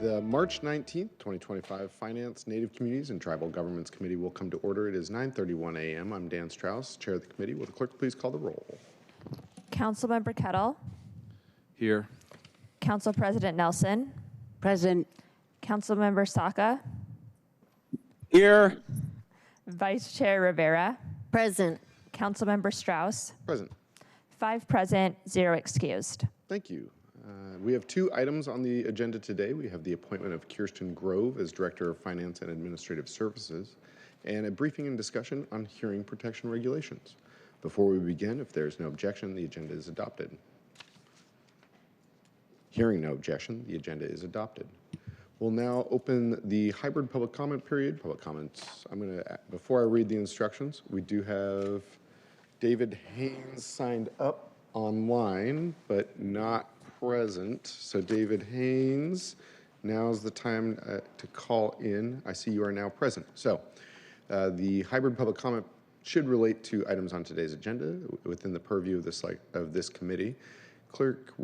The March 19th, 2025 Finance, Native Communities, and Tribal Governments Committee will come to order. It is 9:31 a.m. I'm Dan Strauss, Chair of the committee. Will the clerk please call the roll? Councilmember Kettle. Here. Council President Nelson. Present. Councilmember Saka. Here. Vice Chair Rivera. Present. Councilmember Strauss. Present. 5 present, 0 excused. Thank you. We have 2 items on the agenda today. We have the appointment of Kiersten Grove as Director of Finance and Administrative Services, and a briefing and discussion on hearing protection regulations. Before we begin, if there is no objection, the agenda is adopted. Hearing no objection, the agenda is adopted. We'll now open the hybrid public comment period. Public comments. Before I read the instructions, we do have David Haynes signed up online, but not present. So David Haynes, now's the time to call in. I see you are now present. So the hybrid public comment should relate to items on today's agenda within the purview of this committee. Clerk,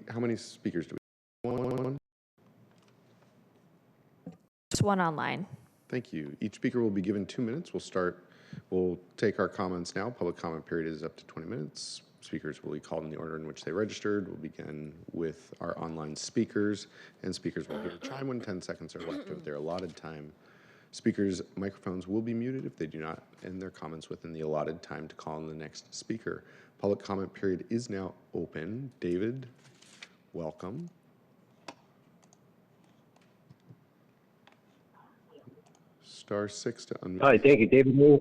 how many speakers do we have? One? Just one online. Thank you. Each speaker will be given 2 minutes. We'll take our comments now. Public comment period is up to 20 minutes. Speakers will be called in the order in which they registered. We'll begin with our online speakers, and speakers will hear a chime when 10 seconds are left of their allotted time. Speakers' microphones will be muted if they do not end their comments within the allotted time to call on the next speaker. Public comment period is now open. David, welcome. *6 to unmute. Hi, thank you, David Moore.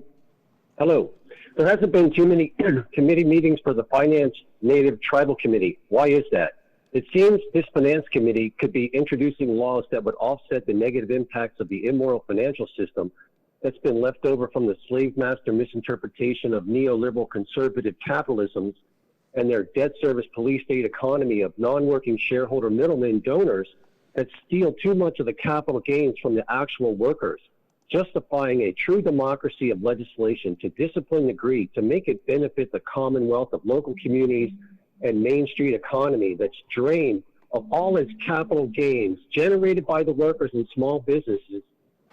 Hello. There hasn't been too many committee meetings for the Finance Native Tribal Committee. Why is that? It seems this Finance Committee could be introducing laws that would offset the negative impacts of the immoral financial system that's been left over from the slave master misinterpretation of neoliberal conservative capitalisms and their debt service police state economy of non-working shareholder middlemen donors that steal too much of the capital gains from the actual workers, justifying a true democracy of legislation to discipline the greed to make it benefit the commonwealth of local communities and Main Street economy that's drained of all its capital gains generated by the workers and small businesses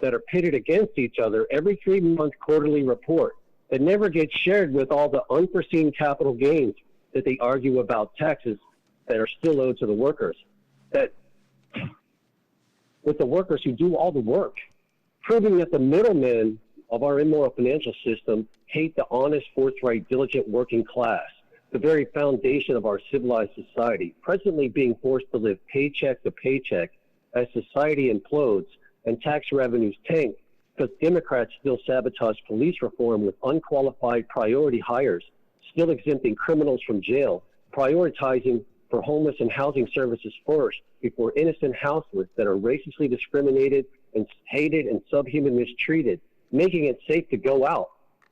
that are pitted against each other every 3-month quarterly report that never gets shared with all the unforeseen capital gains that they argue about taxes that are still owed to the workers, that with the workers who do all the work, proving that the middlemen of our immoral financial system hate the honest, forthright, diligent working class, the very foundation of our civilized society, presently being forced to live paycheck to paycheck as society implodes and tax revenues tank because Democrats still sabotage police reform with unqualified priority hires, still exempting criminals from jail, prioritizing for homeless and housing services first before innocent houseless that are racistly discriminated and hated and subhuman mistreated, making it safe to go out,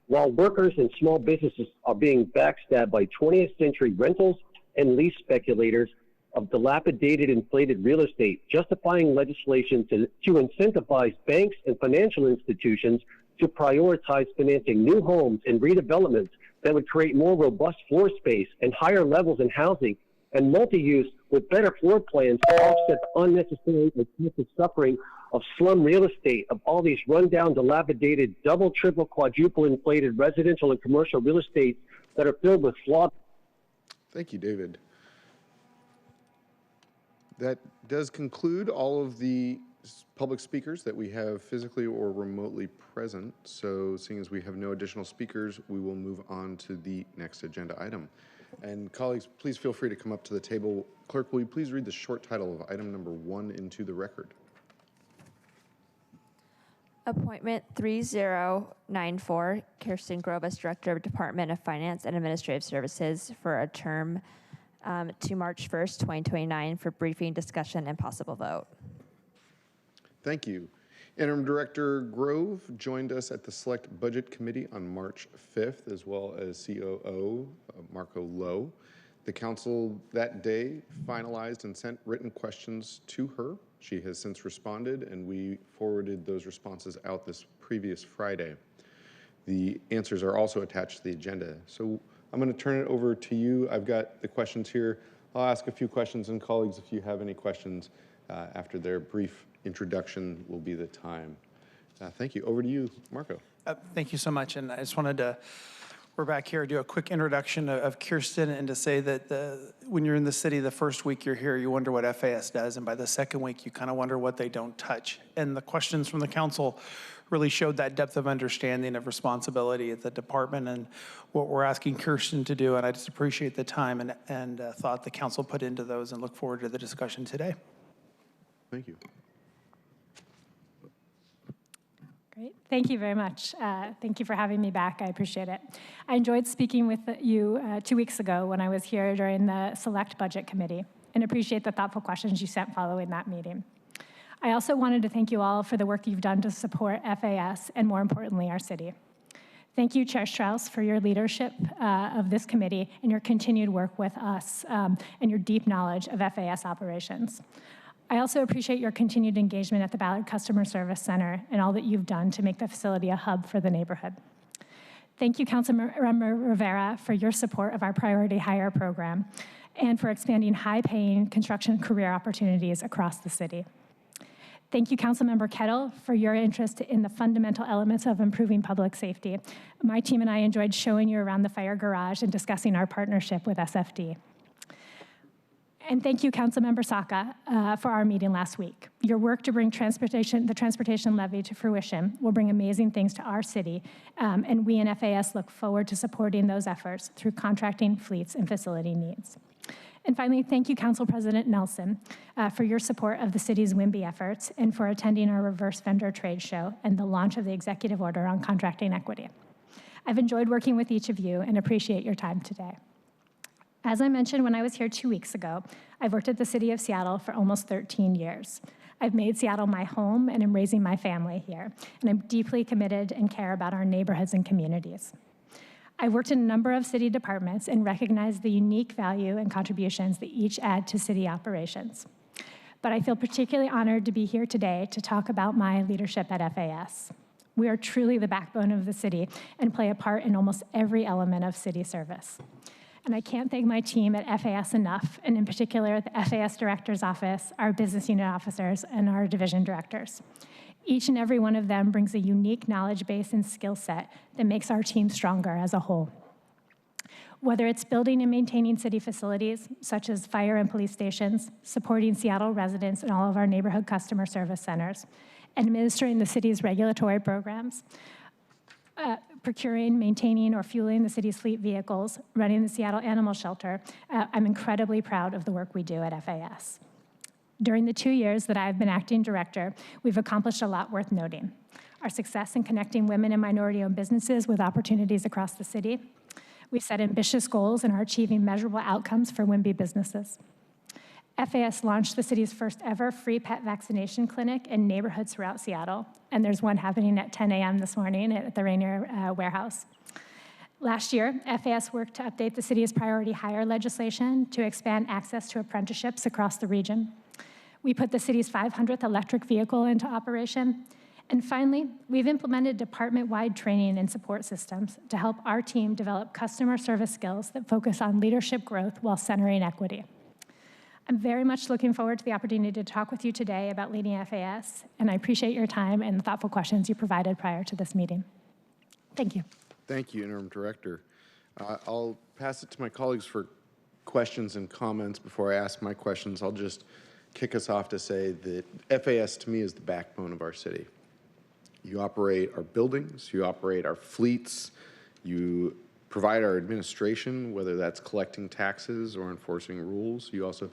while workers and small businesses are being backstabbed by 20th century rentals and lease speculators of dilapidated, inflated real estate, justifying legislation to incentivize banks and financial institutions to prioritize financing new homes and redevelopments that would create more robust floor space and higher levels in housing and multi-use with better floor plans to offset the unnecessary and excessive suffering of slum real estate, of all these rundown, dilapidated, double, triple, quadruple inflated residential and commercial real estate that are filled with flawed. Thank you, David. That does conclude all of the public speakers that we have physically or remotely present. So seeing as we have no additional speakers, we will move on to the next agenda item. And colleagues, please feel free to come up to the table. Clerk, will you please read the short title of item number 1 into the record? Appointment 3094, Kiersten Grove as Director of Department of Finance and Administrative Services for a term to March 1st, 2029 for briefing, discussion, and possible vote. Thank you. Interim Director Grove joined us at the Select Budget Committee on March 5th, as well as COO Marco Lowe. The council that day finalized and sent written questions to her. She has since responded, and we forwarded those responses out this previous Friday. The answers are also attached to the agenda. So I'm going to turn it over to you. I've got the questions here. I'll ask a few questions, and colleagues, if you have any questions, after their brief introduction will be the time. Thank you. Over to you, Marco. Thank you so much. And I just wanted to, we're back here, do a quick introduction of Kiersten and to say that when you're in the city, the first week you're here, you wonder what FAS does. And by the second week, you kind of wonder what they don't touch. And the questions from the council really showed that depth of understanding of responsibility at the department and what we're asking Kiersten to do. And I just appreciate the time and thought the council put into those and look forward to the discussion today. Thank you. Great. Thank you very much. Thank you for having me back. I appreciate it. I enjoyed speaking with you 2 weeks ago when I was here during the Select Budget Committee and appreciate the thoughtful questions you sent following that meeting. I also wanted to thank you all for the work you've done to support FAS and, more importantly, our city. Thank you, Chair Strauss, for your leadership of this committee and your continued work with us and your deep knowledge of FAS operations. I also appreciate your continued engagement at the Ballard Customer Service Center and all that you've done to make the facility a hub for the neighborhood. Thank you, Councilmember Rivera, for your support of our Priority Hire program and for expanding high-paying construction career opportunities across the city. Thank you, Councilmember Kettle, for your interest in the fundamental elements of improving public safety. My team and I enjoyed showing you around the fire garage and discussing our partnership with SFD. And thank you, Councilmember Saka, for our meeting last week. Your work to bring the transportation levy to fruition will bring amazing things to our city, and we in FAS look forward to supporting those efforts through contracting, fleets, and facility needs. And finally, thank you, Council President Nelson, for your support of the city's WIMBY efforts and for attending our reverse vendor trade show and the launch of the executive order on contracting equity. I've enjoyed working with each of you and appreciate your time today. As I mentioned when I was here 2 weeks ago, I've worked at the City of Seattle for almost 13 years. I've made Seattle my home and am raising my family here, and I'm deeply committed and care about our neighborhoods and communities. I've worked in a number of city departments and recognize the unique value and contributions that each add to city operations. But I feel particularly honored to be here today to talk about my leadership at FAS. We are truly the backbone of the city and play a part in almost every element of city service. And I can't thank my team at FAS enough, and in particular the FAS Director's Office, our business unit officers, and our division directors. Each and every one of them brings a unique knowledge base and skill set that makes our team stronger as a whole. Whether it's building and maintaining city facilities, such as fire and police stations, supporting Seattle residents in all of our neighborhood customer service centers, administering the city's regulatory programs, procuring, maintaining, or fueling the city's fleet vehicles, running the Seattle Animal Shelter, I'm incredibly proud of the work we do at FAS. During the 2 years that I've been acting director, we've accomplished a lot worth noting. Our success in connecting women and minority-owned businesses with opportunities across the city. We've set ambitious goals and are achieving measurable outcomes for WIMBY businesses. FAS launched the city's first ever free pet vaccination clinic in neighborhoods throughout Seattle, and there's one happening at 10 a.m. this morning at the Rainier warehouse. Last year, FAS worked to update the city's priority hire legislation to expand access to apprenticeships across the region. We put the city's 500th electric vehicle into operation. And finally, we've implemented department-wide training and support systems to help our team develop customer service skills that focus on leadership growth while centering equity. I'm very much looking forward to the opportunity to talk with you today about leading FAS, and I appreciate your time and the thoughtful questions you provided prior to this meeting. Thank you. Thank you, Interim Director. I'll pass it to my colleagues for questions and comments. Before I ask my questions, I'll just kick us off to say that FAS to me is the backbone of our city. You operate our buildings, you operate our fleets, you provide our administration, whether that's collecting taxes or enforcing rules. You also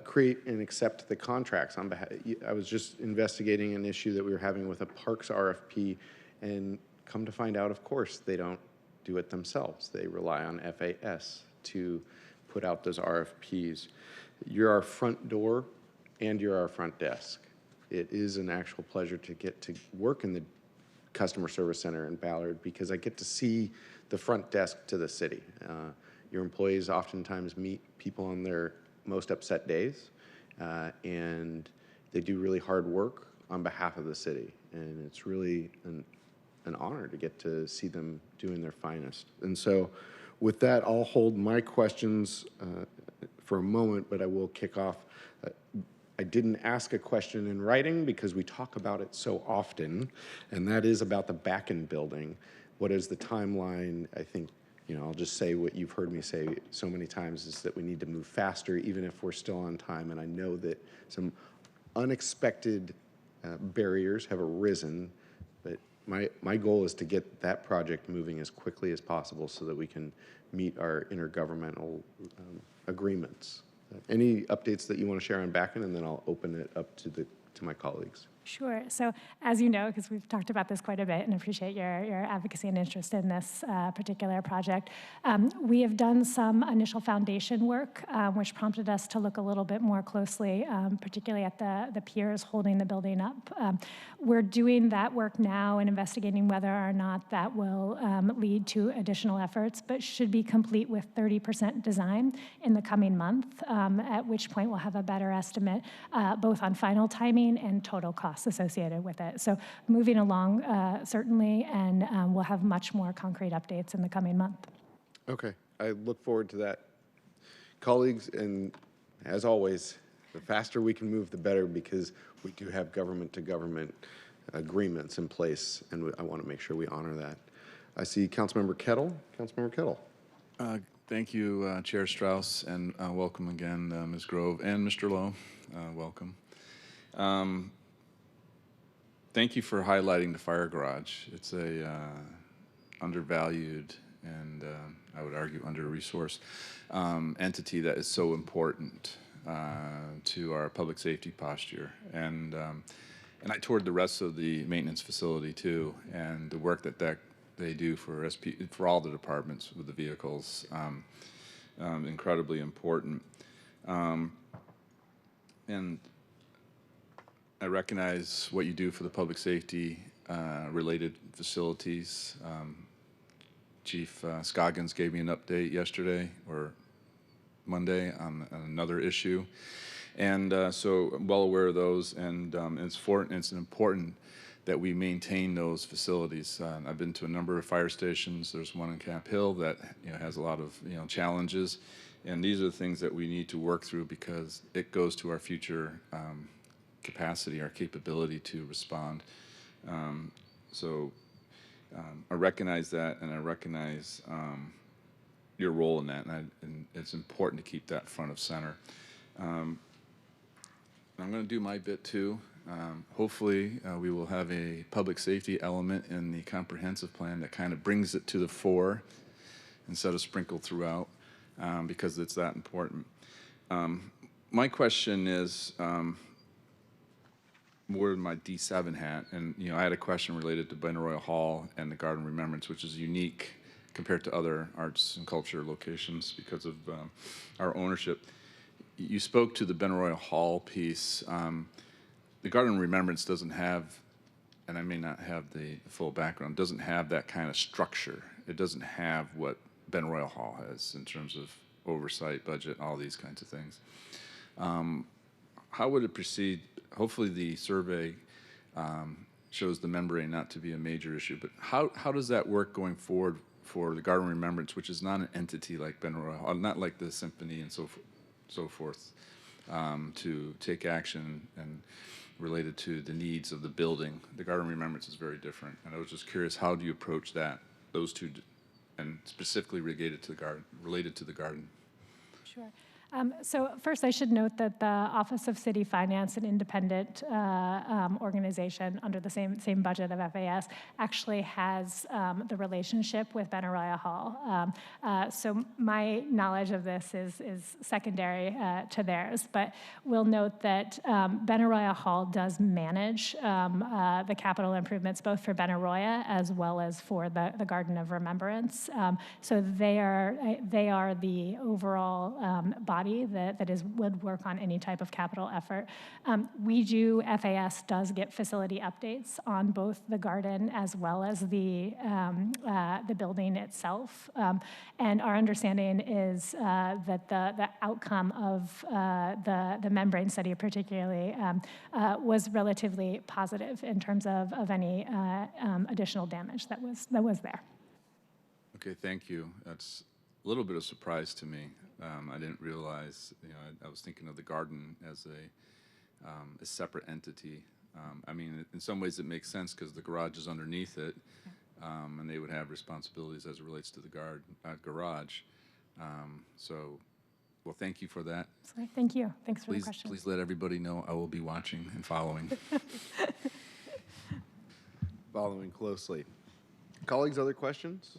create and accept the contracts on behalf. I was just investigating an issue that we were having with a parks RFP, and come to find out, of course, they don't do it themselves. They rely on FAS to put out those RFPs. You're our front door and you're our front desk. It is an actual pleasure to get to work in the customer service center in Ballard because I get to see the front desk to the city. Your employees oftentimes meet people on their most upset days, and they do really hard work on behalf of the city. And it's really an honor to get to see them doing their finest. And so with that, I'll hold my questions for a moment, but I will kick off. I didn't ask a question in writing because we talk about it so often, and that is about the back-end building. What is the timeline? I think, I'll just say what you've heard me say so many times is that we need to move faster even if we're still on time. And I know that some unexpected barriers have arisen, but my goal is to get that project moving as quickly as possible so that we can meet our intergovernmental agreements. Any updates that you want to share on backend, and then I'll open it up to my colleagues. Sure. So as you know, because we've talked about this quite a bit and appreciate your advocacy and interest in this particular project, we have done some initial foundation work, which prompted us to look a little bit more closely, particularly at the piers holding the building up. We're doing that work now and investigating whether or not that will lead to additional efforts, but should be complete with 30% design in the coming month, at which point we'll have a better estimate both on final timing and total cost associated with it. So moving along, certainly, and we'll have much more concrete updates in the coming month. Okay, I look forward to that. Colleagues, and as always, the faster we can move, the better, because we do have government-to-government agreements in place, and I want to make sure we honor that. I see Councilmember Kettle. Councilmember Kettle. Thank you, Chair Strauss, and welcome again, Ms. Grove, and Mr. Lowe. Welcome. Thank you for highlighting the fire garage. It's a undervalued and I would argue under-resourced entity that is so important to our public safety posture. And I toured the rest of the maintenance facility too, and the work that they do for all the departments with the vehicles, incredibly important. And I recognize what you do for the public safety related facilities. Chief Scoggins gave me an update yesterday or Monday on another issue. And so I'm well aware of those, and it's important that we maintain those facilities. I've been to a number of fire stations. There's one in Cap Hill that has a lot of challenges, and these are the things that we need to work through because it goes to our future capacity, our capability to respond. I recognize that, and I recognize your role in that, and it's important to keep that front of center. I'm going to do my bit too. Hopefully, we will have a public safety element in the comprehensive plan that kind of brings it to the fore instead of sprinkled throughout, because it's that important. My question is, more in my D7 hat, and I had a question related to Benaroya Hall and the Garden Remembrance, which is unique compared to other arts and culture locations because of our ownership. You spoke to the Benaroya Hall piece. The Garden Remembrance doesn't have, and I may not have the full background, doesn't have that kind of structure. It doesn't have what Benaroya Hall has in terms of oversight, budget, all these kinds of things. How would it proceed? Hopefully the survey shows the membrane not to be a major issue, but how does that work going forward for the Garden Remembrance, which is not an entity like Benaroya Hall, not like the Symphony and so forth, to take action and related to the needs of the building? The Garden Remembrance is very different, and I was just curious, how do you approach those two, and specifically related to the garden? Sure. So first, I should note that the Office of City Finance, an independent organization under the same budget of FAS, actually has the relationship with Benaroya Hall. So my knowledge of this is secondary to theirs, but we'll note that Benaroya Hall does manage the capital improvements both for Benaroya as well as for the Garden of Remembrance. So they are the overall body that would work on any type of capital effort. FAS does get facility updates on both the garden as well as the building itself. And our understanding is that the outcome of the membrane study particularly was relatively positive in terms of any additional damage that was there. Okay, thank you. That's a little bit of surprise to me. I didn't realize, I was thinking of the garden as a separate entity. I mean, in some ways it makes sense because the garage is underneath it, and they would have responsibilities as it relates to the garage. So, well, thank you for that. Thank you. Thanks for the question. Please let everybody know I will be watching and following. Following closely. Colleagues, other questions?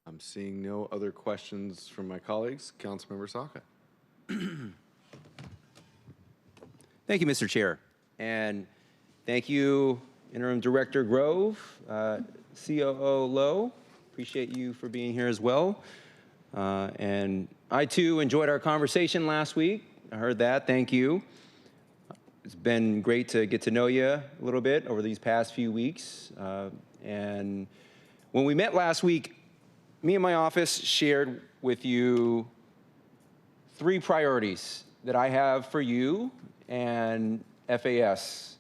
I'm seeing no other questions from my colleagues. Councilmember Saka. Thank you, Mr. Chair. And thank you, Interim Director Grove, COO Lowe. Appreciate you for being here as well. And I, too, enjoyed our conversation last week. I heard that. Thank you. It's been great to get to know you a little bit over these past few weeks. And when we met last week, me and my office shared with you 3 priorities that I have for you and FAS.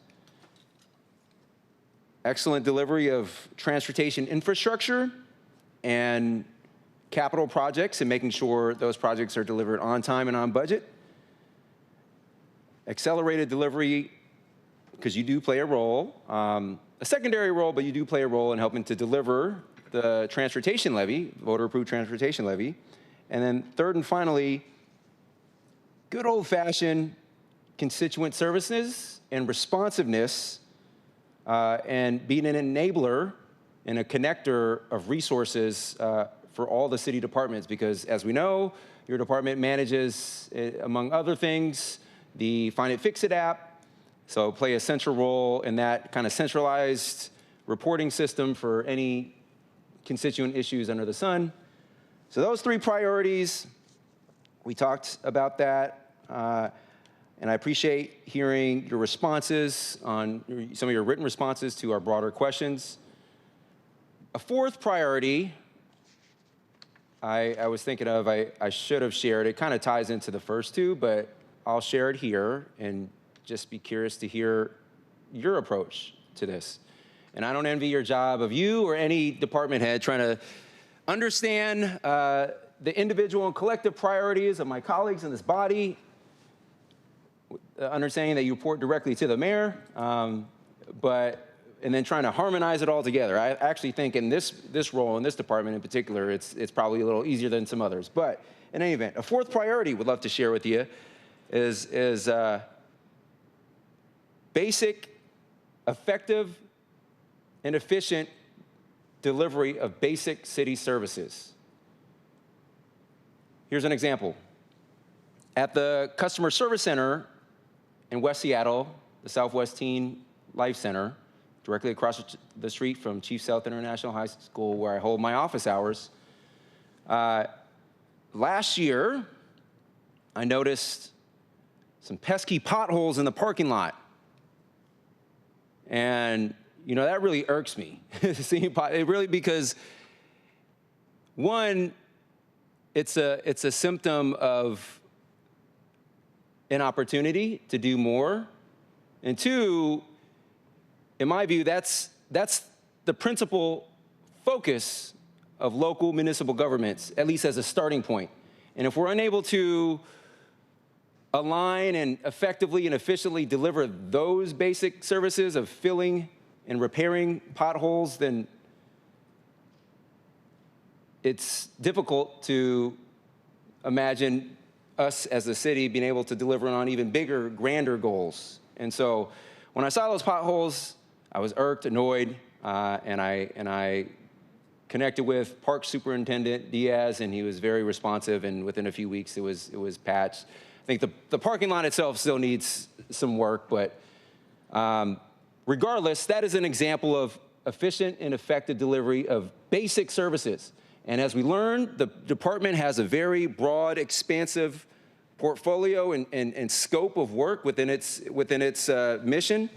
Excellent delivery of transportation infrastructure and capital projects and making sure those projects are delivered on time and on budget. Accelerated delivery, because you do play a role, a secondary role, but you do play a role in helping to deliver the transportation levy, voter-approved transportation levy. And then third and finally, good old-fashioned constituent services and responsiveness and being an enabler and a connector of resources for all the city departments, because as we know, your department manages, among other things, the Find It, Fix It app, so play a central role in that kind of centralized reporting system for any constituent issues under the sun. So those 3 priorities, we talked about that, and I appreciate hearing your responses on some of your written responses to our broader questions. A 4th priority I was thinking of, I should have shared. It kind of ties into the first 2, but I'll share it here and just be curious to hear your approach to this. And I don't envy your job of you or any department head trying to understand the individual and collective priorities of my colleagues in this body, understanding that you report directly to the mayor, and then trying to harmonize it all together. I actually think in this role, in this department in particular, it's probably a little easier than some others. But in any event, a 4th priority would love to share with you is basic, effective, and efficient delivery of basic city services. Here's an example. At the Customer Service Center in West Seattle, the Southwest Teen Life Center, directly across the street from Chief Sealth International High School, where I hold my office hours, last year, I noticed some pesky potholes in the parking lot. And that really irks me. Because one, it's a symptom of inopportunity to do more. And 2, in my view, that's the principal focus of local municipal governments, at least as a starting point. And if we're unable to align and effectively and efficiently deliver those basic services of filling and repairing potholes, then it's difficult to imagine us as a city being able to deliver on even bigger, grander goals. And so when I saw those potholes, I was irked, annoyed, and I connected with Park Superintendent Diaz, and he was very responsive, and within a few weeks it was patched. I think the parking lot itself still needs some work, but regardless, that is an example of efficient and effective delivery of basic services. And as we learned, the department has a very broad, expansive portfolio and scope of work within its mission.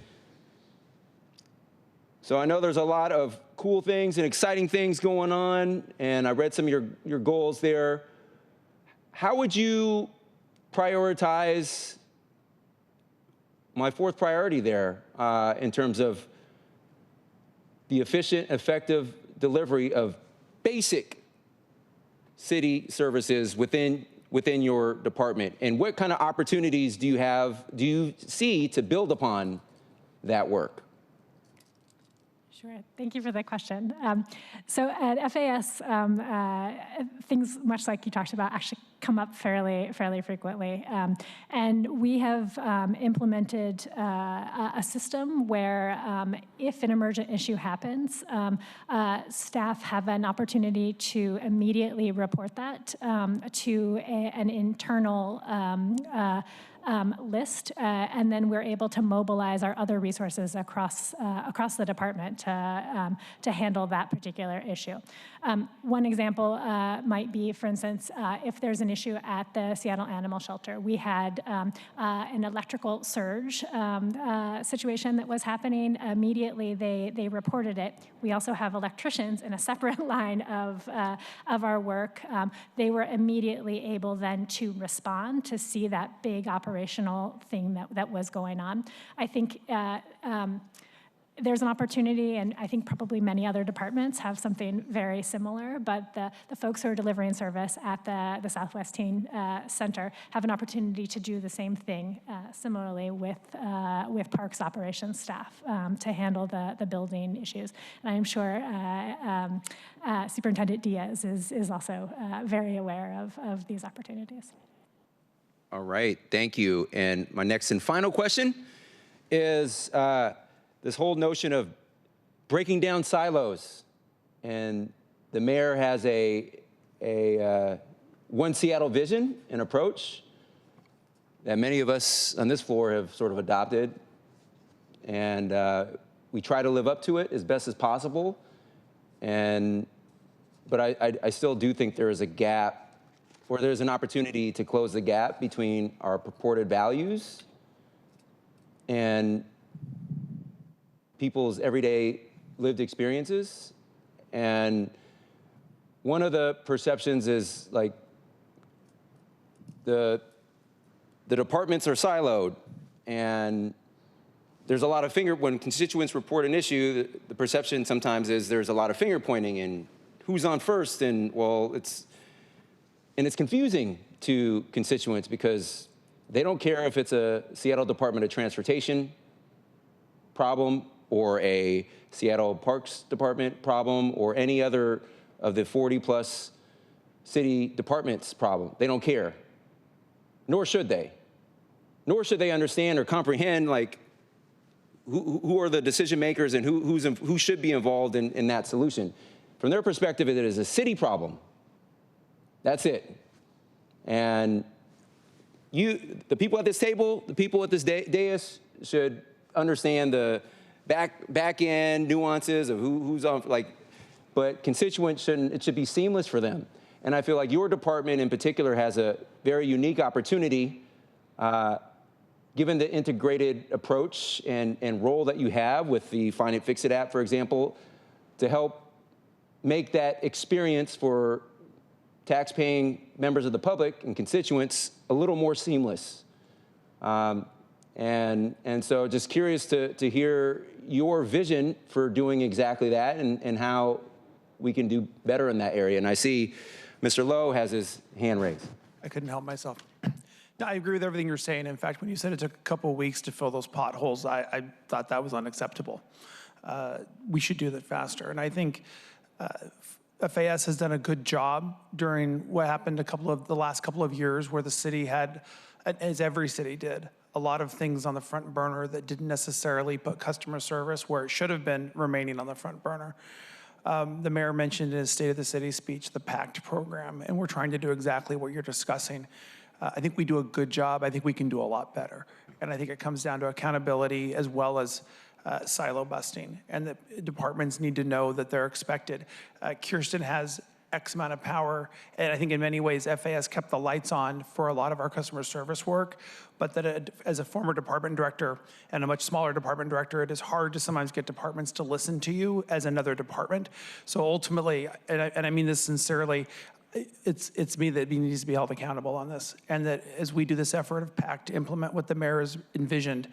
So I know there's a lot of cool things and exciting things going on, and I read some of your goals there. How would you prioritize my 4th priority there in terms of the efficient, effective delivery of basic city services within your department? And what kind of opportunities do you see to build upon that work? Sure. Thank you for that question. So at FAS, things much like you talked about actually come up fairly frequently. And we have implemented a system where if an emergent issue happens, staff have an opportunity to immediately report that to an internal list, and then we're able to mobilize our other resources across the department to handle that particular issue. One example might be, for instance, if there's an issue at the Seattle Animal Shelter. We had an electrical surge situation that was happening. Immediately, they reported it. We also have electricians in a separate line of our work. They were immediately able then to respond to see that big operational thing that was going on. I think there's an opportunity, and I think probably many other departments have something very similar, but the folks who are delivering service at the Southwest Teen Center have an opportunity to do the same thing similarly with Parks operations staff to handle the building issues. And I'm sure Superintendent Diaz is also very aware of these opportunities. All right, thank you. And my next and final question is this whole notion of breaking down silos. And the mayor has a One Seattle vision and approach that many of us on this floor have sort of adopted. And we try to live up to it as best as possible. But I still do think there is a gap, or there's an opportunity to close the gap between our purported values and people's everyday lived experiences. And one of the perceptions is like the departments are siloed, and there's a lot of when constituents report an issue, the perception sometimes is there's a lot of finger pointing and who's on first, and well, it's confusing to constituents because they don't care if it's a Seattle Department of Transportation problem or a Seattle Parks Department problem or any other of the 40+ city departments problem. They don't care, nor should they. Nor should they understand or comprehend like who are the decision makers and who should be involved in that solution. From their perspective, it is a city problem. That's it. And the people at this table, the people at this dais should understand the back end nuances of who's on, but constituents it should be seamless for them. And I feel like your department in particular has a very unique opportunity, given the integrated approach and role that you have with the Find It, Fix It app, for example, to help make that experience for tax-paying members of the public and constituents a little more seamless. And so just curious to hear your vision for doing exactly that and how we can do better in that area. And I see Mr. Lowe has his hand raised. I couldn't help myself. No, I agree with everything you're saying. In fact, when you said it took a couple of weeks to fill those potholes, I thought that was unacceptable. We should do that faster. And I think FAS has done a good job during what happened the last couple of years where the city had, as every city did, a lot of things on the front burner that didn't necessarily put customer service where it should have been remaining on the front burner. The mayor mentioned in his State of the City speech the PACT program, and we're trying to do exactly what you're discussing. I think we do a good job. I think we can do a lot better. And I think it comes down to accountability as well as silo busting, and the departments need to know that they're expected. Kiersten has X amount of power, and I think in many ways FAS kept the lights on for a lot of our customer service work, but that as a former department director and a much smaller department director, it is hard to sometimes get departments to listen to you as another department. So ultimately, and I mean this sincerely, it's me that needs to be held accountable on this, and that as we do this effort of PACT to implement what the mayor has envisioned,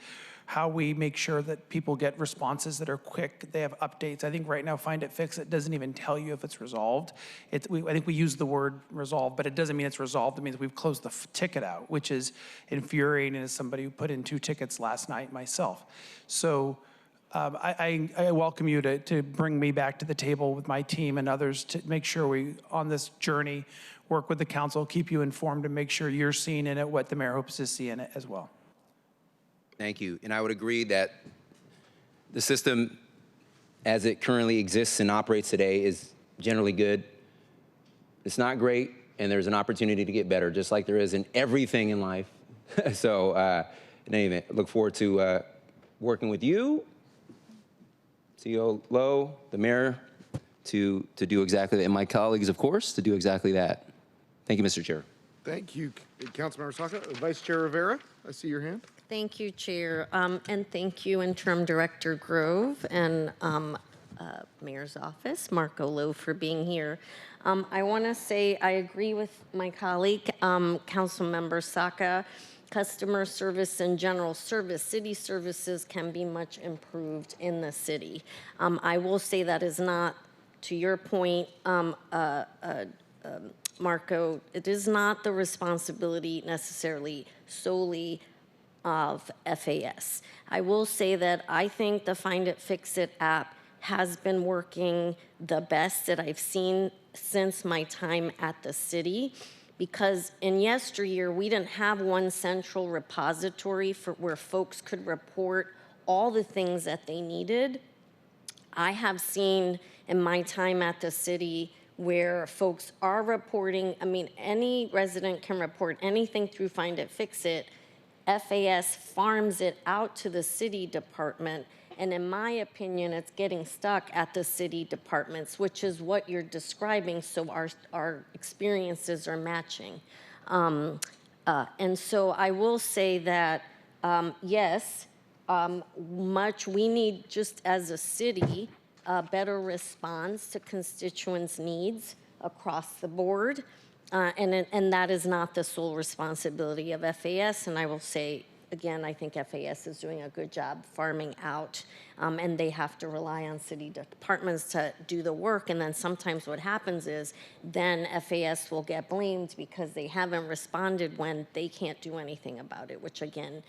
how we make sure that people get responses that are quick, they have updates. I think right now Find It, Fix It doesn't even tell you if it's resolved. I think we use the word resolved, but it doesn't mean it's resolved. It means we've closed the ticket out, which is infuriating as somebody who put in 2 tickets last night myself. So I welcome you to bring me back to the table with my team and others to make sure we, on this journey, work with the council, keep you informed, and make sure you're seeing in it what the mayor hopes to see in it as well. Thank you. And I would agree that the system as it currently exists and operates today is generally good. It's not great, and there's an opportunity to get better, just like there is in everything in life. So in any event, look forward to working with you, CEO Lowe, the mayor, to do exactly that, and my colleagues, of course, to do exactly that. Thank you, Mr. Chair. Thank you, Councilmember Saka. Vice Chair Rivera, I see your hand. Thank you, Chair, and thank you, Interim Director Grove and Mayor's Office, Marco Lowe, for being here. I want to say I agree with my colleague, Councilmember Saka. Customer service and general service, city services can be much improved in the city. I will say that is not, to your point, Marco, it is not the responsibility necessarily solely of FAS. I will say that I think the Find It, Fix It app has been working the best that I've seen since my time at the city, because in yesteryear, we didn't have one central repository for where folks could report all the things that they needed. I have seen in my time at the city where folks are reporting, I mean, any resident can report anything through Find It, Fix It. FAS farms it out to the city department, and in my opinion, it's getting stuck at the city departments, which is what you're describing, so our experiences are matching. And so I will say that, yes, we need, just as a city, a better response to constituents' needs across the board. And that is not the sole responsibility of FAS. And I will say, again, I think FAS is doing a good job farming out, and they have to rely on city departments to do the work. And then sometimes what happens is then FAS will get blamed because they haven't responded when they can't do anything about it, which again,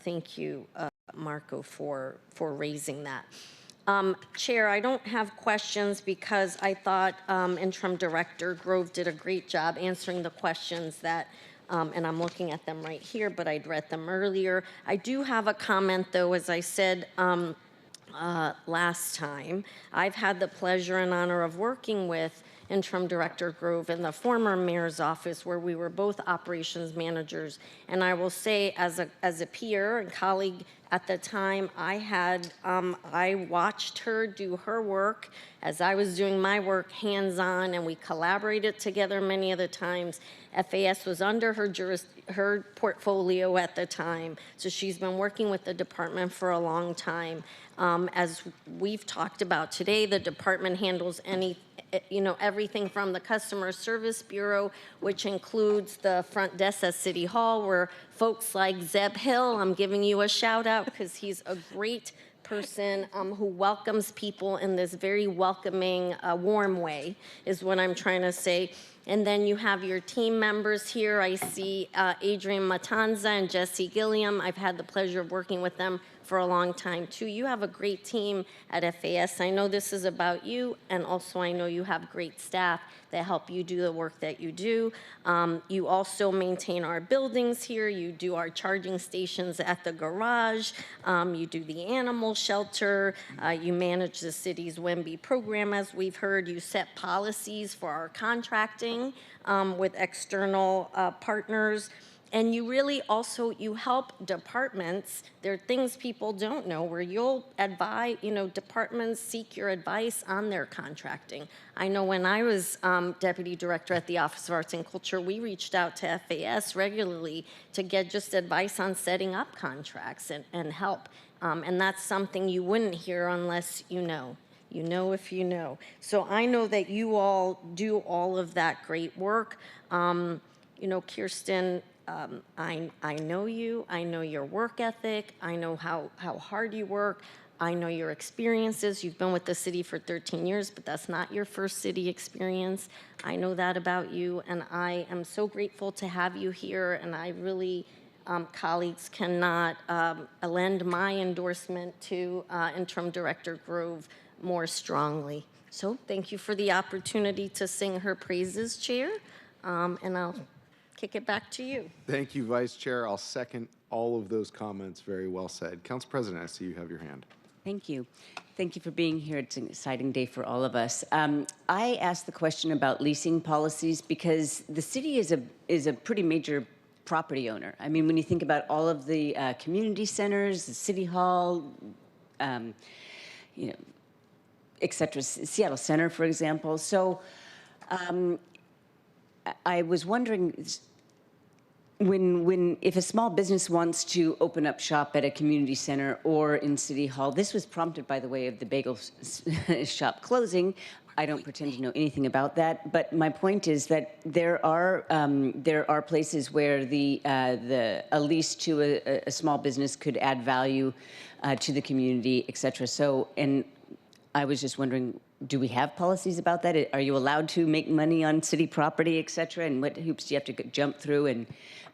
thank you, Marco, for raising that. Chair, I don't have questions because I thought Interim Director Grove did a great job answering the questions that, and I'm looking at them right here, but I'd read them earlier. I do have a comment, though, as I said last time. I've had the pleasure and honor of working with Interim Director Grove in the former mayor's office, where we were both operations managers. And I will say, as a peer and colleague at the time, I watched her do her work as I was doing my work hands-on, and we collaborated together many of the times. FAS was under her portfolio at the time, so she's been working with the department for a long time. As we've talked about today, the department handles everything from the Customer Service Bureau, which includes the front desk at City Hall, where folks like Zeb Hill, I'm giving you a shout out because he's a great person who welcomes people in this very welcoming, warm way, is what I'm trying to say. And then you have your team members here. I see Adrian Matanza and Jesse Gilliam. I've had the pleasure of working with them for a long time, too. You have a great team at FAS. I know this is about you, and also I know you have great staff that help you do the work that you do. You also maintain our buildings here. You do our charging stations at the garage. You do the animal shelter. You manage the city's WEMBY program, as we've heard. You set policies for our contracting with external partners. And you really also, you help departments. There are things people don't know where you'll advise, departments seek your advice on their contracting. I know when I was deputy director at the Office of Arts and Culture, we reached out to FAS regularly to get just advice on setting up contracts and help. And that's something you wouldn't hear unless you know. You know if you know. So I know that you all do all of that great work. Kiersten, I know you, I know your work ethic, I know how hard you work, I know your experiences. You've been with the city for 13 years, but that's not your first city experience. I know that about you, and I am so grateful to have you here, and I really, colleagues, cannot lend my endorsement to Interim Director Grove more strongly. So thank you for the opportunity to sing her praises, Chair, and I'll kick it back to you. Thank you, Vice Chair. I'll second all of those comments. Very well said. Council President, I see you have your hand. Thank you. Thank you for being here. It's an exciting day for all of us. I asked the question about leasing policies because the city is a pretty major property owner. I mean, when you think about all of the community centers, the city hall, you know, et cetera, Seattle Center, for example. So I was wondering, if a small business wants to open up shop at a community center or in City Hall, this was prompted by the way of the bagel shop closing. I don't pretend to know anything about that, but my point is that there are places where a lease to a small business could add value to the community, et cetera. So, and I was just wondering, do we have policies about that? Are you allowed to make money on city property, et cetera? And what hoops do you have to jump through? And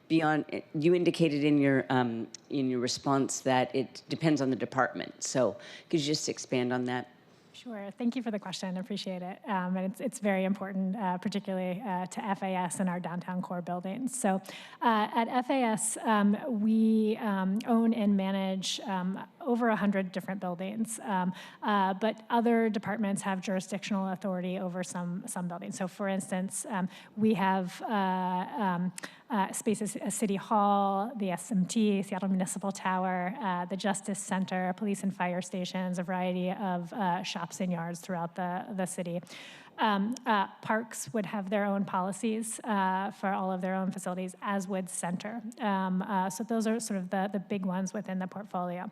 beyond, you indicated in your response that it depends on the department. So could you just expand on that? Sure. Thank you for the question. I appreciate it. And it's very important, particularly to FAS and our downtown core buildings. So at FAS, we own and manage over 100 different buildings, but other departments have jurisdictional authority over some buildings. So for instance, we have spaces at City Hall, the SMT, Seattle Municipal Tower, the Justice Center, police and fire stations, a variety of shops and yards throughout the city. Parks would have their own policies for all of their own facilities, as would Center. So those are sort of the big ones within the portfolio.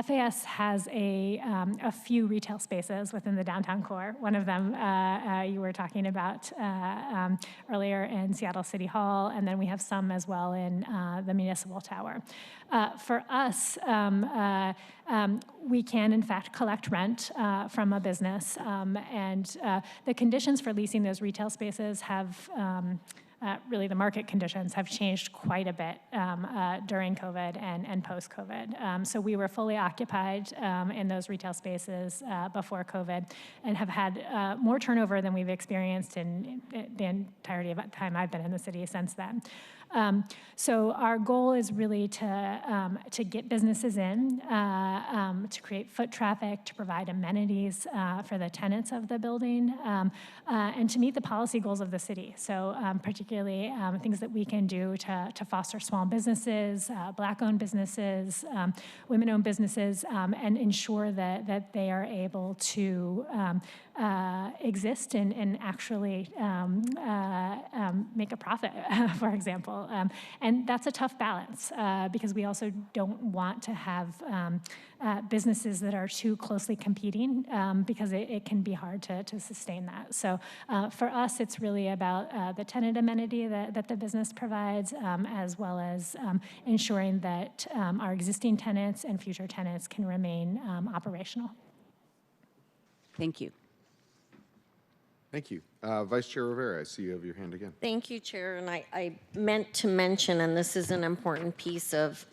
FAS has a few retail spaces within the downtown core. One of them you were talking about earlier in Seattle City Hall, and then we have some as well in the Municipal Tower. For us, we can, in fact, collect rent from a business, and the conditions for leasing those retail spaces have really the market conditions have changed quite a bit during COVID and post-COVID. So we were fully occupied in those retail spaces before COVID and have had more turnover than we've experienced in the entirety of the time I've been in the city since then. So our goal is really to get businesses in, to create foot traffic, to provide amenities for the tenants of the building, and to meet the policy goals of the city. So particularly things that we can do to foster small businesses, Black-owned businesses, women-owned businesses, and ensure that they are able to exist and actually make a profit, for example. And that's a tough balance because we also don't want to have businesses that are too closely competing because it can be hard to sustain that. So for us, it's really about the tenant amenity that the business provides, as well as ensuring that our existing tenants and future tenants can remain operational. Thank you. Thank you. Vice Chair Rivera, I see you have your hand again. Thank you, Chair. And I meant to mention, and this is an important piece of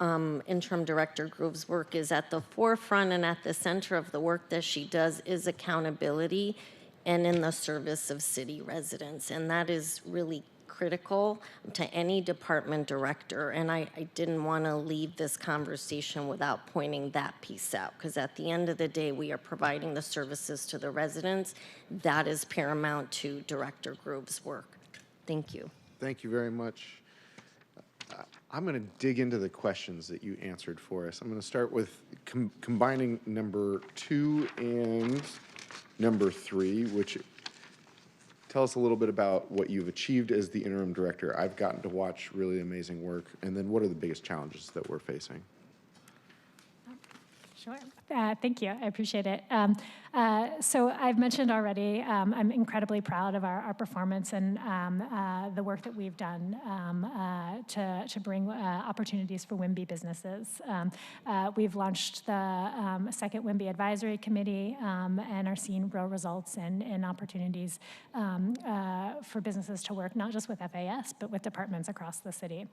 Interim Director Grove's work, is at the forefront and at the center of the work that she does is accountability and in the service of city residents. And that is really critical to any department director. And I didn't want to leave this conversation without pointing that piece out, because at the end of the day, we are providing the services to the residents. That is paramount to Director Grove's work. Thank you. Thank you very much. I'm going to dig into the questions that you answered for us. I'm going to start with combining number 2 and number 3, which tell us a little bit about what you've achieved as the interim director. I've gotten to watch really amazing work. And then what are the biggest challenges that we're facing? Sure. Thank you. I appreciate it. So I've mentioned already, I'm incredibly proud of our performance and the work that we've done to bring opportunities for WIMBY businesses. We've launched the second WIMBY Advisory Committee and are seeing real results and opportunities for businesses to work not just with FAS, but with departments across the city.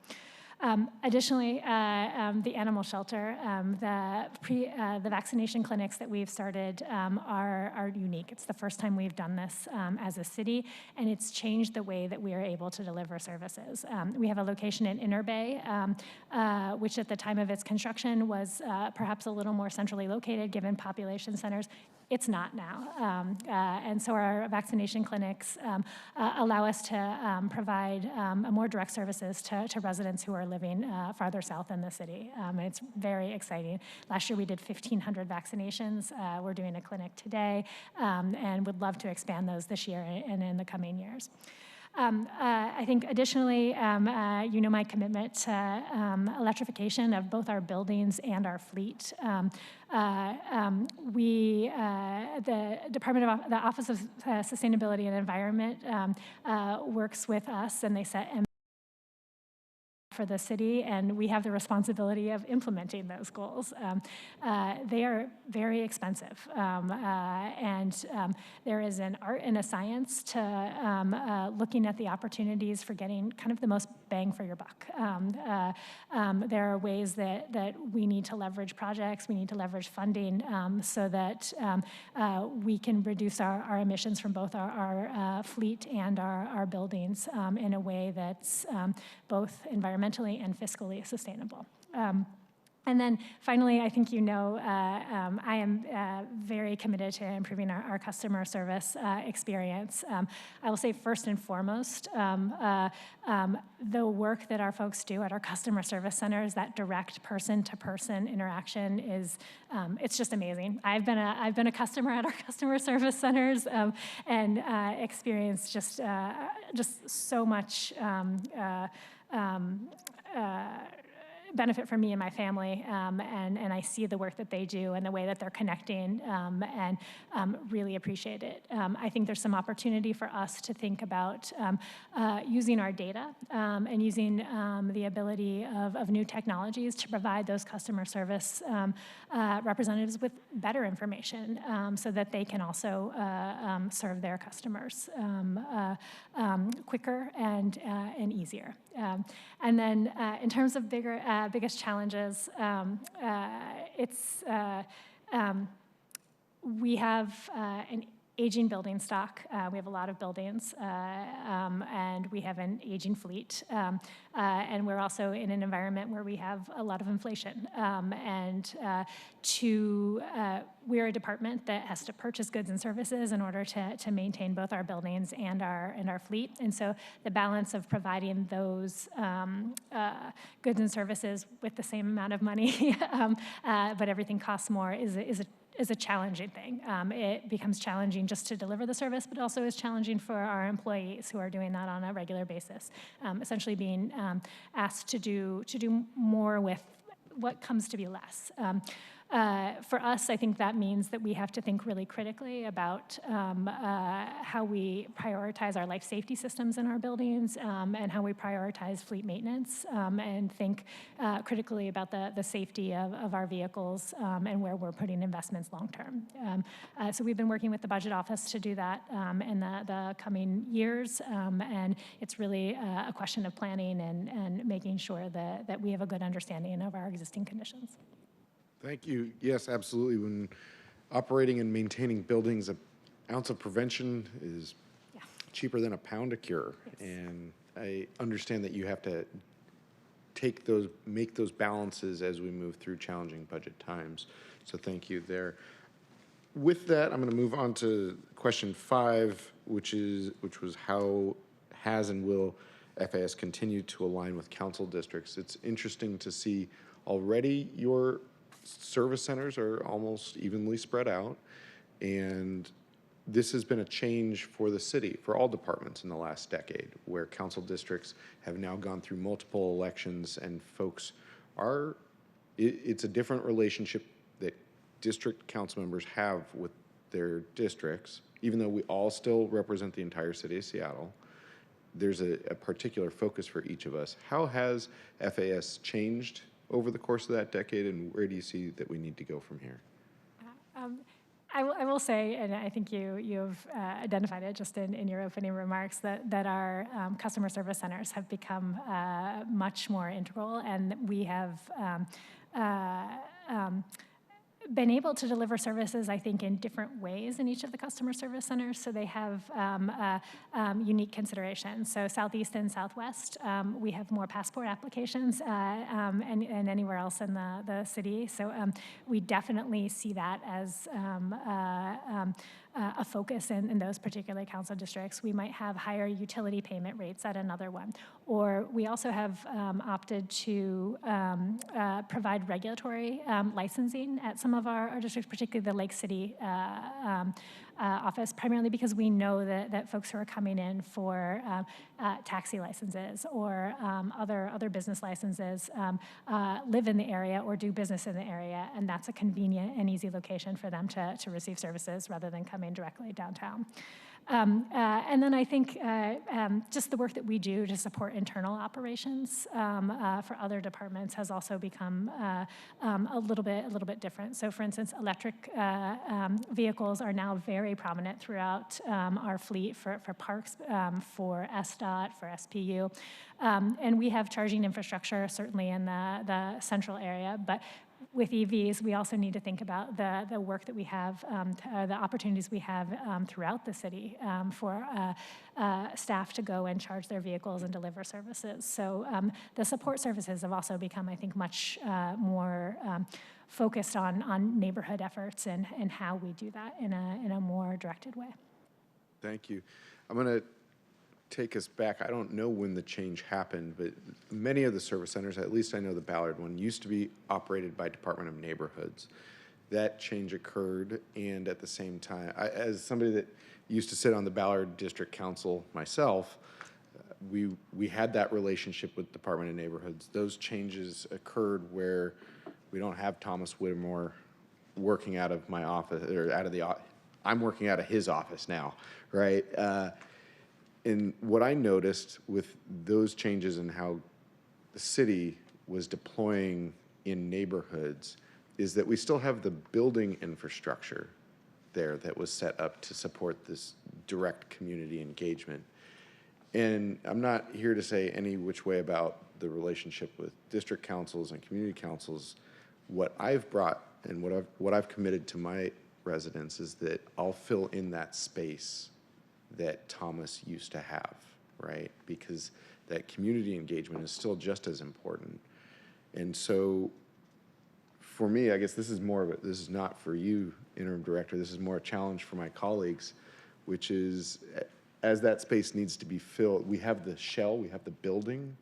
Additionally, the animal shelter, the vaccination clinics that we've started are unique. It's the first time we've done this as a city, and it's changed the way that we are able to deliver services. We have a location in Inner Bay, which at the time of its construction was perhaps a little more centrally located given population centers. It's not now. And so our vaccination clinics allow us to provide more direct services to residents who are living farther south in the city. And it's very exciting. Last year we did 1,500 vaccinations. We're doing a clinic today and would love to expand those this year and in the coming years. I think additionally, you know my commitment to electrification of both our buildings and our fleet. The Office of Sustainability and Environment works with us, and they set for the city, and we have the responsibility of implementing those goals. They are very expensive, and there is an art and a science to looking at the opportunities for getting kind of the most bang for your buck. There are ways that we need to leverage projects, we need to leverage funding so that we can reduce our emissions from both our fleet and our buildings in a way that's both environmentally and fiscally sustainable. And then finally, I think you know, I am very committed to improving our customer service experience. I will say first and foremost, the work that our folks do at our customer service centers, that direct person-to-person interaction is, it's just amazing. I've been a customer at our customer service centers and experienced just so much benefit for me and my family, and I see the work that they do and the way that they're connecting, and really appreciate it. I think there's some opportunity for us to think about using our data and using the ability of new technologies to provide those customer service representatives with better information so that they can also serve their customers quicker and easier. And then in terms of biggest challenges, we have an aging building stock. We have a lot of buildings, and we have an aging fleet. And we're also in an environment where we have a lot of inflation. We're a department that has to purchase goods and services in order to maintain both our buildings and our fleet. And so the balance of providing those goods and services with the same amount of money, but everything costs more is a challenging thing. It becomes challenging just to deliver the service, but also is challenging for our employees who are doing that on a regular basis. Essentially being asked to do more with what comes to be less. For us, I think that means that we have to think really critically about how we prioritize our life safety systems in our buildings and how we prioritize fleet maintenance and think critically about the safety of our vehicles and where we're putting investments long term. So we've been working with the budget office to do that in the coming years, and it's really a question of planning and making sure that we have a good understanding of our existing conditions. Thank you. Yes, absolutely. When operating and maintaining buildings, an ounce of prevention is cheaper than a pound of cure. Yes. And I understand that you have to make those balances as we move through challenging budget times. So thank you there. With that, I'm going to move on to question 5, which was how has and will FAS continue to align with council districts? It's interesting to see already your service centers are almost evenly spread out, and this has been a change for the city, for all departments in the last decade, where council districts have now gone through multiple elections, and folks it's a different relationship that district council members have with their districts, even though we all still represent the entire city of Seattle, there's a particular focus for each of us. How has FAS changed over the course of that decade, and where do you see that we need to go from here? I will say, and I think you've identified it just in your opening remarks, that our customer service centers have become much more integral, and we have been able to deliver services, I think, in different ways in each of the customer service centers. So they have unique considerations. So Southeast and Southwest, we have more passport applications and anywhere else in the city. So we definitely see that as a focus in those particular council districts. We might have higher utility payment rates at another one. Or we also have opted to provide regulatory licensing at some of our districts, particularly the Lake City office, primarily because we know that folks who are coming in for taxi licenses or other business licenses live in the area or do business in the area, and that's a convenient and easy location for them to receive services rather than coming directly downtown. And then I think just the work that we do to support internal operations for other departments has also become a little bit different. So, for instance, electric vehicles are now very prominent throughout our fleet for parks, for SDOT, for SPU, and we have charging infrastructure certainly in the central area, but with EVs, we also need to think about the work that we have, the opportunities we have throughout the city for staff to go and charge their vehicles and deliver services. So the support services have also become, I think, much more focused on neighborhood efforts and how we do that in a more directed way. Thank you. I'm going to take us back. I don't know when the change happened, but many of the service centers, at least I know the Ballard one, used to be operated by Department of Neighborhoods. That change occurred, and at the same time, as somebody that used to sit on the Ballard District Council myself, we had that relationship with Department of Neighborhoods. Those changes occurred where we don't have Thomas Whittemore working out of my office, or out of the, I'm working out of his office now, right? And what I noticed with those changes and how the city was deploying in neighborhoods is that we still have the building infrastructure there that was set up to support this direct community engagement. And I'm not here to say any which way about the relationship with district councils and community councils. What I've brought and what I've committed to my residents is that I'll fill in that space that Thomas used to have, right? Because that community engagement is still just as important. And so for me, I guess this is not for you, interim director, this is more a challenge for my colleagues, which is as that space needs to be filled, we have the shell, we have the building,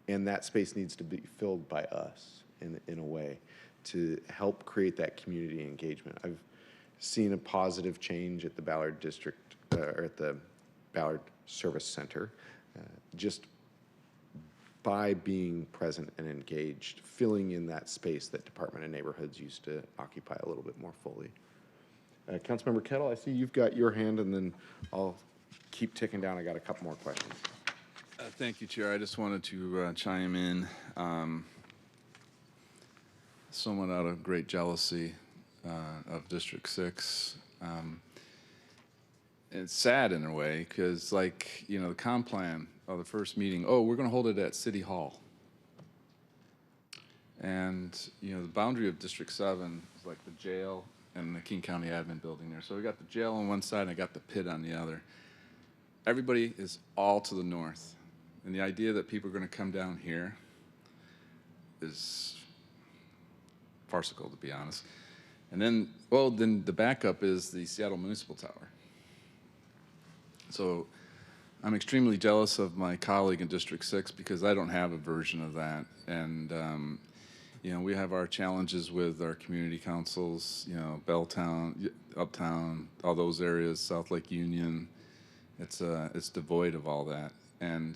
and that space needs to be filled by us in a way to help create that community engagement. I've seen a positive change at the Ballard District, or at the Ballard Service Center, just by being present and engaged, filling in that space that Department of Neighborhoods used to occupy a little bit more fully. Councilmember Kettle, I see you've got your hand, and then I'll keep ticking down. I got a couple more questions. Thank you, Chair. I just wanted to chime in somewhat out of great jealousy of District 6. It's sad in a way because, like, you know, the comp plan of the first meeting, we're going to hold it at City Hall. And, you know, the boundary of District 7 is like the jail and the King County Admin Building there. So we got the jail on one side and I got the pit on the other. Everybody is all to the north. And the idea that people are going to come down here is farcical, to be honest. And then, then the backup is the Seattle Municipal Tower. So I'm extremely jealous of my colleague in District 6 because I don't have a version of that. And, you know, we have our challenges with our community councils, you know, Belltown, Uptown, all those areas, South Lake Union. It's devoid of all that. And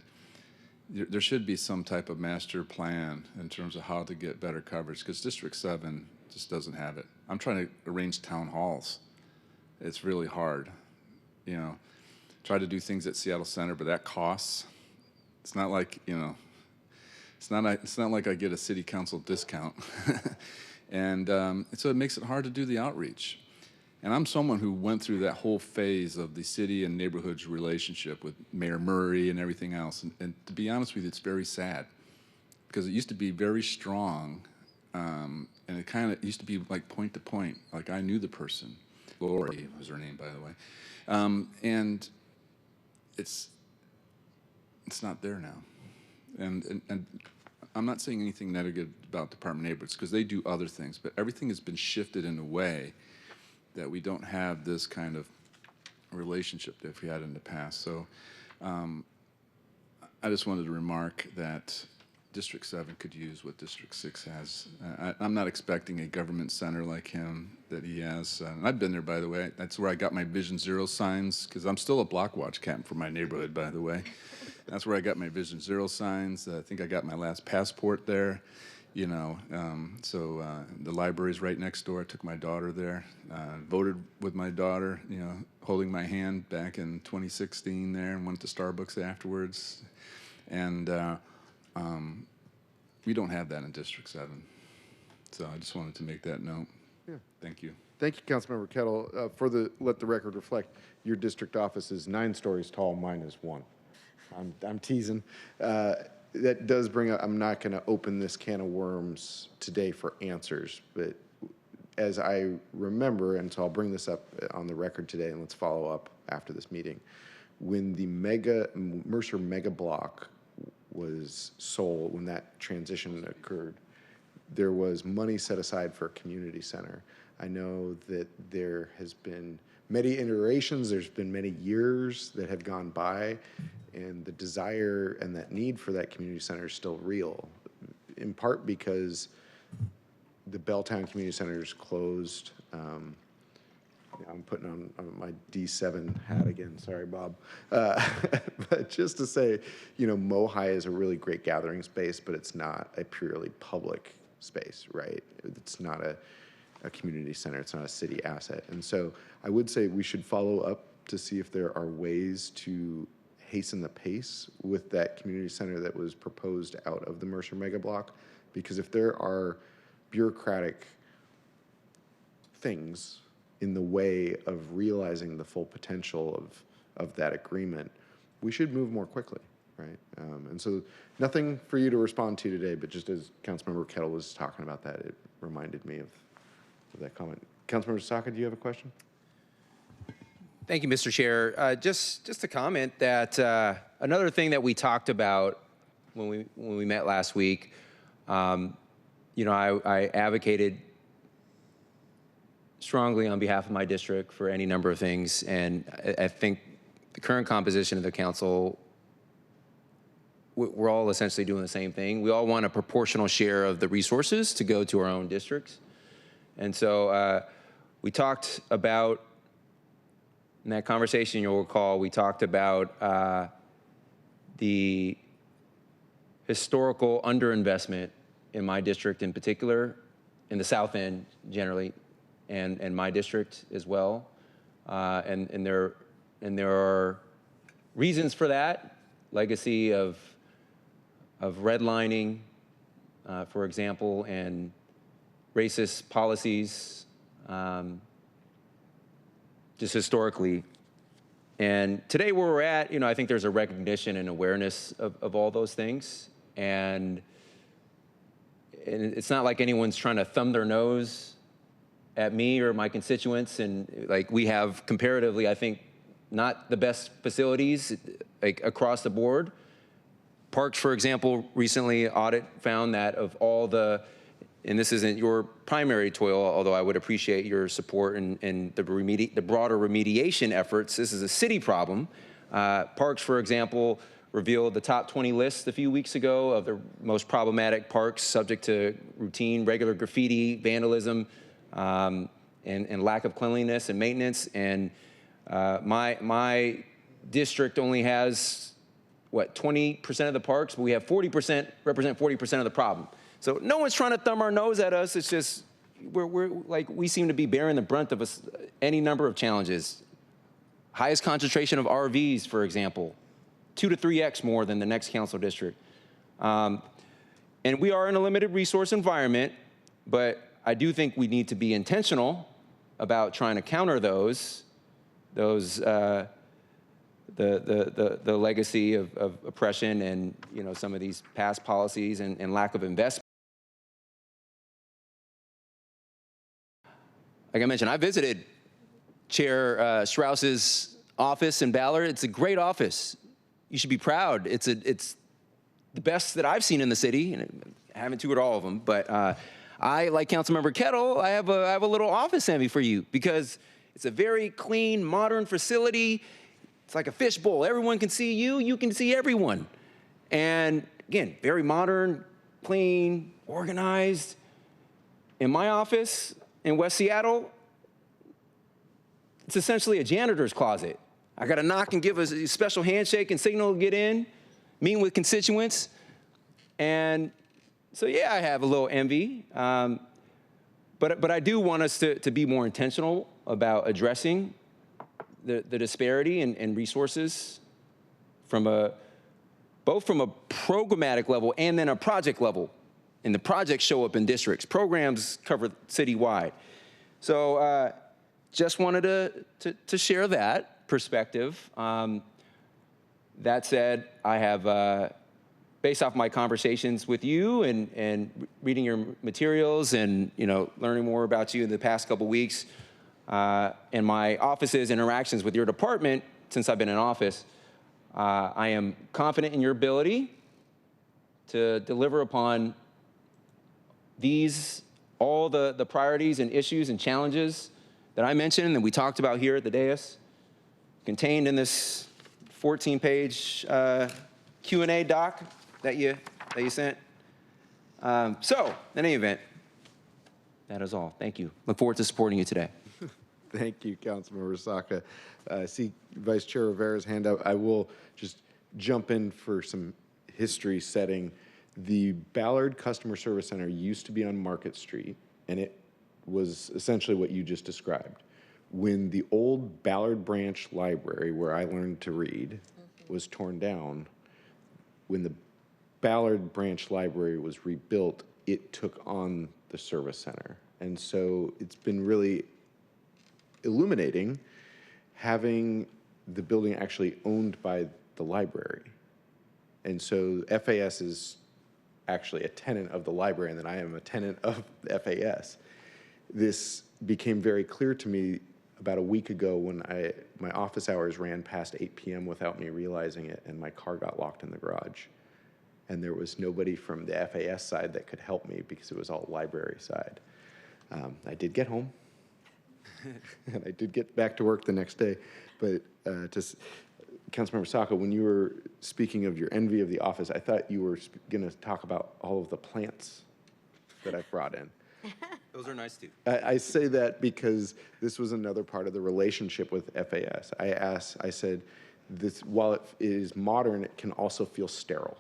there should be some type of master plan in terms of how to get better coverage because District 7 just doesn't have it. I'm trying to arrange town halls it's really hard. You know, try to do things at Seattle Center, but that costs. It's not like, you know, it's not like I get a city council discount. And so it makes it hard to do the outreach. And I'm someone who went through that whole phase of the city and neighborhoods relationship with Mayor Murray and everything else. And to be honest with you, it's very sad because it used to be very strong. And it kind of used to be like point to point. Like I knew the person. Lori was her name, by the way. And it's not there now. And I'm not saying anything negative about Department of Neighborhoods because they do other things, but everything has been shifted in a way that we don't have this kind of relationship that we had in the past. So I just wanted to remark that District 7 could use what District 6 has. I'm not expecting a government center like him that he has. And I've been there, by the way. That's where I got my Vision Zero signs, because I'm still a block watch captain for my neighborhood, by the way. That's where I got my Vision Zero signs. I think I got my last passport there. You know, the library's right next door. I took my daughter there, voted with my daughter, you know, holding my hand back in 2016 there, and went to Starbucks afterwards. And we don't have that in District 7. So I just wanted to make that note. Yeah. Thank you. Thank you, Councilmember Kettle. Let the record reflect, your district office is 9 stories tall, mine is 1. I'm teasing. That does bring up, I'm not going to open this can of worms today for answers, but as I remember, and so I'll bring this up on the record today, and let's follow up after this meeting. When the Mercer Mega Block was sold, when that transition occurred, there was money set aside for a community center. I know that there has been many iterations, there's been many years that have gone by, and the desire and that need for that community center is still real, in part because the Belltown Community Center is closed. I'm putting on my D7 hat again, sorry, Bob. But just to say, you know, Mohi is a really great gathering space, but it's not a purely public space, right? It's not a community center, it's not a city asset. And so I would say we should follow up to see if there are ways to hasten the pace with that community center that was proposed out of the Mercer Mega Block, because if there are bureaucratic things in the way of realizing the full potential of that agreement, we should move more quickly, right? And so nothing for you to respond to today, but just as Councilmember Kettle was talking about that, it reminded me of that comment. Councilmember Saka, do you have a question? Thank you, Mr. Chair. Just to comment that another thing that we talked about when we met last week, you know, I advocated strongly on behalf of my district for any number of things, and I think the current composition of the council, we're all essentially doing the same thing. We all want a proportional share of the resources to go to our own districts. And so we talked about, in that conversation you'll recall, we talked about the historical underinvestment in my district in particular, in the South End generally, and my district as well. And there are reasons for that, legacy of redlining, for example, and racist policies, just historically. And today where we're at, you know, I think there's a recognition and awareness of all those things. And it's not like anyone's trying to thumb their nose at me or my constituents. And like, we have comparatively, I think, not the best facilities like across the board. Parks, for example, recently audit found that of all the, and this isn't your primary toil, although I would appreciate your support in the broader remediation efforts. This is a city problem. Parks, for example, revealed the top 20 list a few weeks ago of the most problematic parks subject to routine, regular graffiti, vandalism, and lack of cleanliness and maintenance. And my district only has, what, 20% of the parks, but we have 40%, represent 40% of the problem. So no one's trying to thumb our nose at us. It's just we seem to be bearing the brunt of any number of challenges. Highest concentration of RVs, for example, 2 to 3x more than the next council district. And we are in a limited resource environment, but I do think we need to be intentional about trying to counter the legacy of oppression and some of these past policies and lack of investment. Like I mentioned, I visited Chair Strauss's office in Ballard. It's a great office. You should be proud. It's the best that I've seen in the city, and I haven't toured all of them, but I, like Councilmember Kettle, I have a little office envy for you because it's a very clean, modern facility. It's like a fishbowl. Everyone can see you. You can see everyone. And again, very modern, clean, organized. In my office in West Seattle, it's essentially a janitor's closet. I got to knock and give a special handshake and signal to get in, meeting with constituents. And so, yeah, I have a little envy. But I do want us to be more intentional about addressing the disparity in resources both from a programmatic level and then a project level. And the projects show up in districts. Programs cover citywide. So just wanted to share that perspective. That said, I have, based off my conversations with you and reading your materials and learning more about you in the past couple weeks, and my office's interactions with your department since I've been in office, I am confident in your ability to deliver upon all the priorities and issues and challenges that I mentioned and we talked about here at the dais, contained in this 14-page Q&A doc that you sent. So, in any event, that is all. Thank you. Look forward to supporting you today. Thank you, Councilmember Saka. I see Vice Chair Rivera's hand up. I will just jump in for some history setting. The Ballard Customer Service Center used to be on Market Street, and it was essentially what you just described. When the old Ballard Branch Library, where I learned to read, was torn down, when the Ballard Branch Library was rebuilt, it took on the service center. And so it's been really illuminating having the building actually owned by the library. And so FAS is actually a tenant of the library, and then I am a tenant of the FAS. This became very clear to me about a week ago when my office hours ran past 8 p.m. without me realizing it, and my car got locked in the garage. And there was nobody from the FAS side that could help me because it was all library side. I did get home, and I did get back to work the next day. But Councilmember Saka, when you were speaking of your envy of the office, I thought you were going to talk about all of the plants that I've brought in. Those are nice too. I say that because this was another part of the relationship with FAS. I said, while it is modern, it can also feel sterile.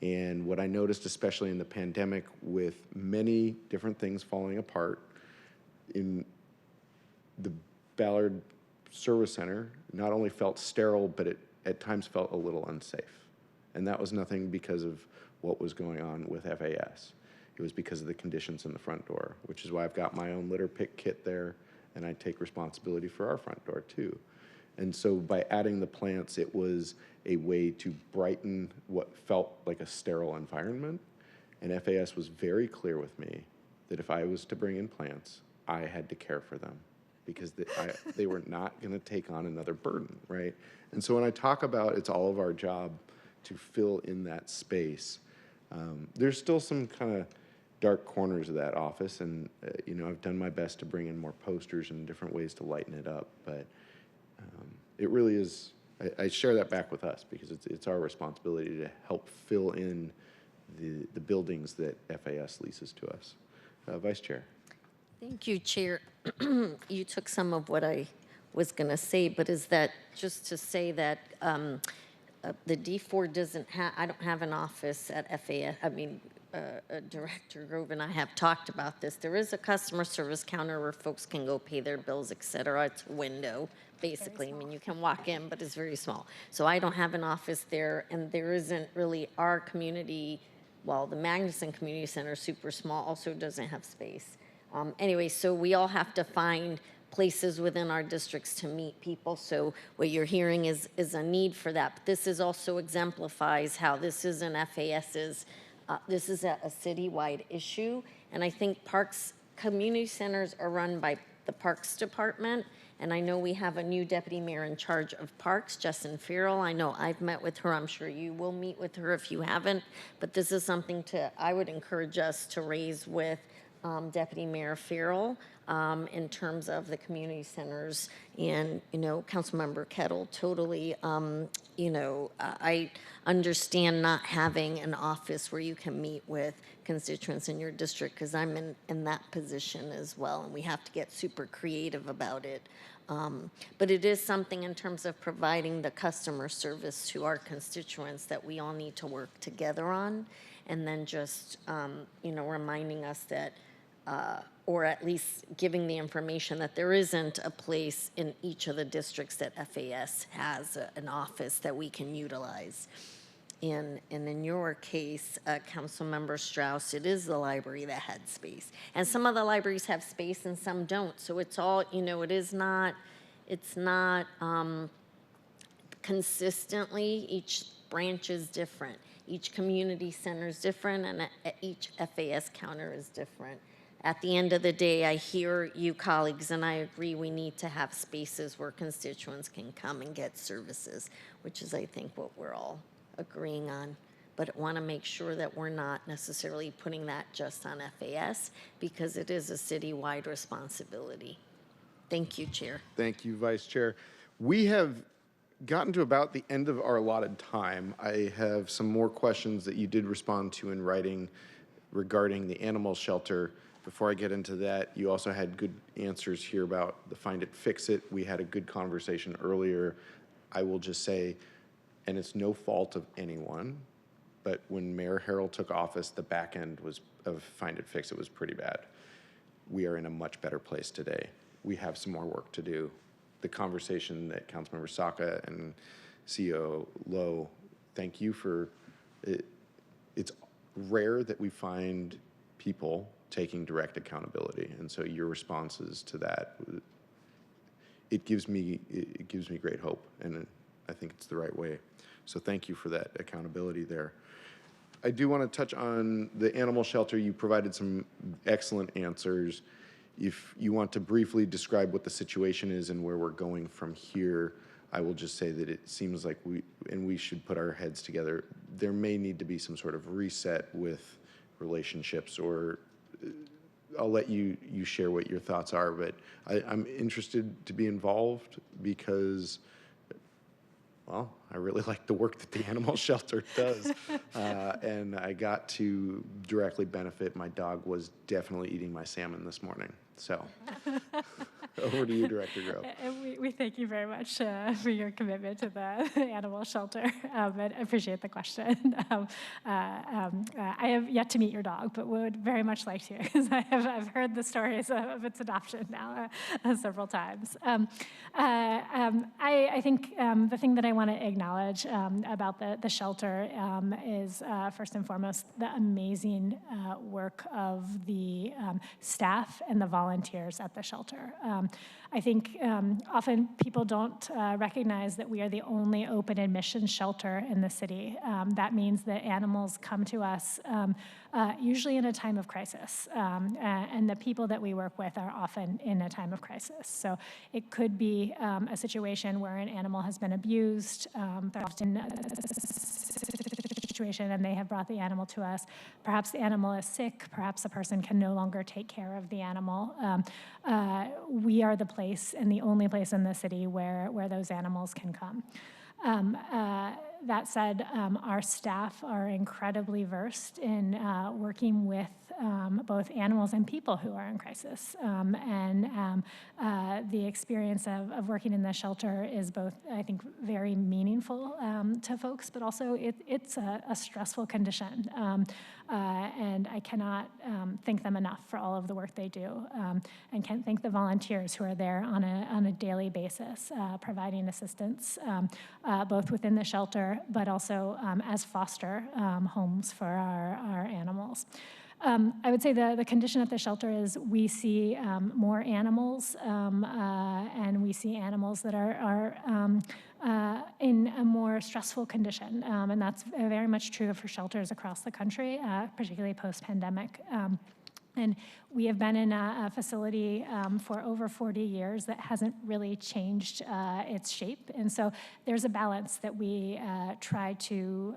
And what I noticed, especially in the pandemic, with many different things falling apart, in the Ballard Service Center not only felt sterile, but it at times felt a little unsafe. And that was nothing because of what was going on with FAS. It was because of the conditions in the front door, which is why I've got my own litter pick kit there, and I take responsibility for our front door too. And so by adding the plants, it was a way to brighten what felt like a sterile environment. And FAS was very clear with me that if I was to bring in plants, I had to care for them because they were not going to take on another burden, right? And so when I talk about it's all of our job to fill in that space, there's still some kind of dark corners of that office, and I've done my best to bring in more posters and different ways to lighten it up, but it really is, I share that back with us because it's our responsibility to help fill in the buildings that FAS leases to us. Vice Chair. Thank you, Chair. You took some of what I was going to say, but is that just to say that the D4 doesn't have, I don't have an office at FAS. I mean, Director Grove and I have talked about this. There is a customer service counter where folks can go pay their bills, et cetera. It's a window, basically. I mean, you can walk in, but it's very small. So I don't have an office there, and there isn't really our community. Well, the Magnuson Community Center is super small, also doesn't have space. Anyway, so we all have to find places within our districts to meet people. So what you're hearing is a need for that. But this is also exemplifies how this is an FAS's, this is a citywide issue. And I think parks, community centers are run by the Parks Department. And I know we have a new deputy mayor in charge of parks, Justin Farrell. I know I've met with her. I'm sure you will meet with her if you haven't. But this is something I would encourage us to raise with Deputy Mayor Farrell in terms of the community centers. And, Councilmember Kettle, totally, I understand not having an office where you can meet with constituents in your district, because I'm in that position as well, and we have to get super creative about it. But it is something in terms of providing the customer service to our constituents that we all need to work together on, and then just, reminding us that or at least giving the information that there isn't a place in each of the districts that FAS has an office that we can utilize. And in your case, Councilmember Strauss, it is the library that had space. And some of the libraries have space and some don't. So it's all, it's not consistently, each branch is different. Each community center is different, and each FAS counter is different. At the end of the day, I hear you colleagues, and I agree we need to have spaces where constituents can come and get services, which is, I think, what we're all agreeing on. But I want to make sure that we're not necessarily putting that just on FAS, because it is a citywide responsibility. Thank you, Chair. Thank you, Vice Chair. We have gotten to about the end of our allotted time. I have some more questions that you did respond to in writing regarding the animal shelter. Before I get into that, you also had good answers here about the Find It, Fix It. We had a good conversation earlier. I will just say, and it's no fault of anyone, but when Mayor Harrell took office, the back end of Find It, Fix It was pretty bad. We are in a much better place today. We have some more work to do. The conversation that Councilmember Saka and CEO Lowe, thank you for it. It's rare that we find people taking direct accountability, and so your responses to that, it gives me great hope, and I think it's the right way. So thank you for that accountability there. I do want to touch on the animal shelter. You provided some excellent answers. If you want to briefly describe what the situation is and where we're going from here, I will just say that it seems like we should put our heads together. There may need to be some sort of reset with relationships, or I'll let you share what your thoughts are, but I'm interested to be involved because, well, I really like the work that the animal shelter does, and I got to directly benefit. My dog was definitely eating my salmon this morning, so over to you, Director Grove. We thank you very much for your commitment to the animal shelter, and I appreciate the question. I have yet to meet your dog, but would very much like to, because I've heard the stories of its adoption now several times. I think the thing that I want to acknowledge about the shelter is first and foremost the amazing work of the staff and the volunteers at the shelter. I think often people don't recognize that we are the only open admission shelter in the city. That means that animals come to us usually in a time of crisis, and the people that we work with are often in a time of crisis. So it could be a situation where an animal has been abused. They're often situation and they have brought the animal to us. Perhaps the animal is sick. Perhaps the person can no longer take care of the animal. We are the place and the only place in the city where those animals can come. That said, our staff are incredibly versed in working with both animals and people who are in crisis. The experience of working in the shelter is both, I think, very meaningful to folks, but also it's a stressful condition. And I cannot thank them enough for all of the work they do, and can't thank the volunteers who are there on a daily basis, providing assistance, both within the shelter, but also as foster homes for our animals. I would say the condition at the shelter is we see more animals, and we see animals that are in a more stressful condition. And that's very much true for shelters across the country, particularly post-pandemic. And we have been in a facility for over 40 years that hasn't really changed its shape. And so there's a balance that we try to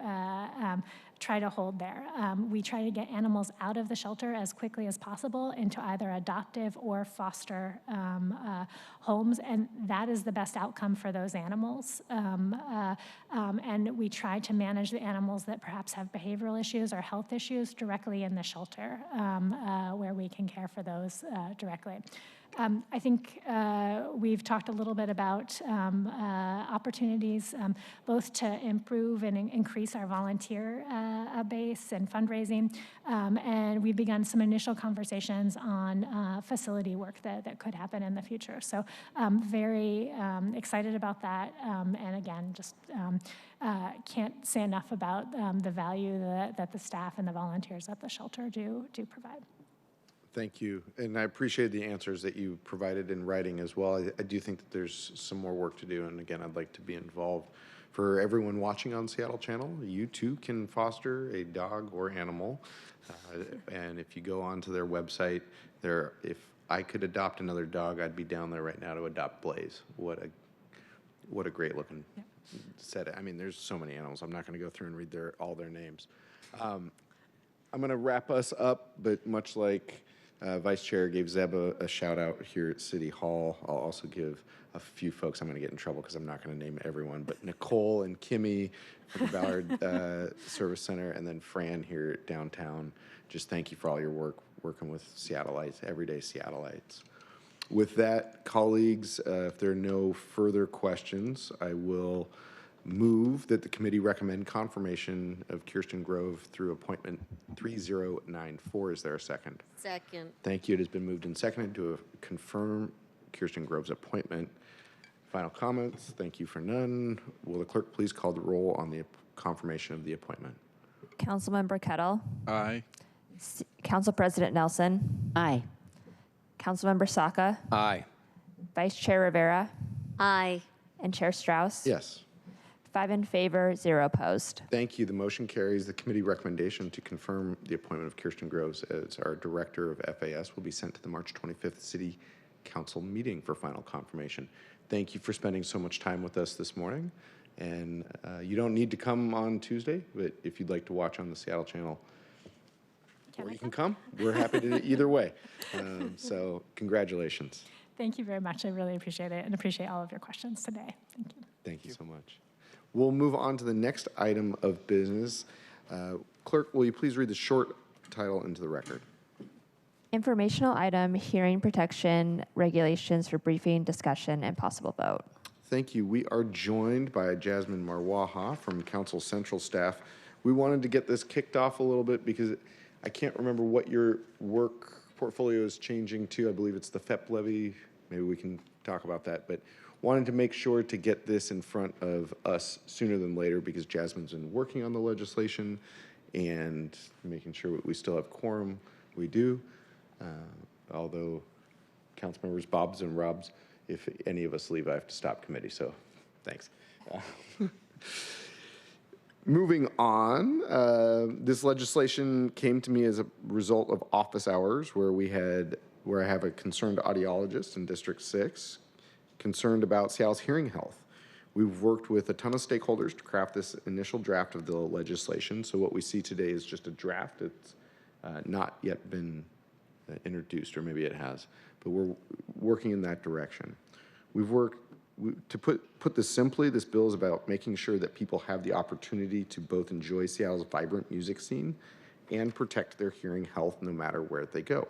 hold there. We try to get animals out of the shelter as quickly as possible into either adoptive or foster homes, and that is the best outcome for those animals. And we try to manage the animals that perhaps have behavioral issues or health issues directly in the shelter, where we can care for those directly. I think we've talked a little bit about opportunities both to improve and increase our volunteer base and fundraising, and we've begun some initial conversations on facility work that could happen in the future. So very excited about that, and again, just can't say enough about the value that the staff and the volunteers at the shelter do provide. Thank you, and I appreciate the answers that you provided in writing as well. I do think that there's some more work to do, and again, I'd like to be involved. For everyone watching on Seattle Channel, you too can foster a dog or animal, and if you go onto their website, if I could adopt another dog, I'd be down there right now to adopt Blaze. What a great looking set. I mean, there's so many animals. I'm not going to go through and read all their names. I'm going to wrap us up, but much like Vice Chair gave Zeb a shout out here at City Hall, I'll also give a few folks, I'm going to get in trouble because I'm not going to name everyone, but Nicole and Kimmy from the Ballard Service Center, and then Fran here downtown. Just thank you for all your work working with Seattleites, everyday Seattleites. With that, colleagues, if there are no further questions, I will move that the committee recommend confirmation of Kiersten Grove through appointment 3094. Is there a second? Second. Thank you. It has been moved and seconded to confirm Kiersten Grove's appointment. Final comments? Thank you for none. Will the clerk please call the roll on the confirmation of the appointment? Councilmember Kettle. Aye. Council President Nelson. Aye. Councilmember Saka. Aye. Vice Chair Rivera. Aye. And Chair Strauss. Yes. 5 in favor, 0 opposed. Thank you. The motion carries. The committee recommendation to confirm the appointment of Kiersten Groves as our Director of FAS will be sent to the March 25th City Council meeting for final confirmation. Thank you for spending so much time with us this morning. And you don't need to come on Tuesday, but if you'd like to watch on the Seattle Channel, or you can come. We're happy to either way. So congratulations. Thank you very much. I really appreciate it and appreciate all of your questions today. Thank you. Thank you so much. We'll move on to the next item of business. Clerk, will you please read the short title into the record? Informational item, hearing protection, regulations for briefing, discussion, and possible vote. Thank you. We are joined by Jasmine Marwaha from Council Central staff. We wanted to get this kicked off a little bit because I can't remember what your work portfolio is changing to. I believe it's the FEP levy. Maybe we can talk about that, but wanted to make sure to get this in front of us sooner than later because Jasmine's been working on the legislation and making sure we still have quorum. We do, although council members Bob's and Rob's, if any of us leave, I have to stop committee, so thanks. Moving on, this legislation came to me as a result of office hours where I have a concerned audiologist in District 6, concerned about Seattle's hearing health. We've worked with a ton of stakeholders to craft this initial draft of the legislation. So what we see today is just a draft. It's not yet been introduced, or maybe it has, but we're working in that direction. To put this simply, this bill is about making sure that people have the opportunity to both enjoy Seattle's vibrant music scene and protect their hearing health no matter where they go.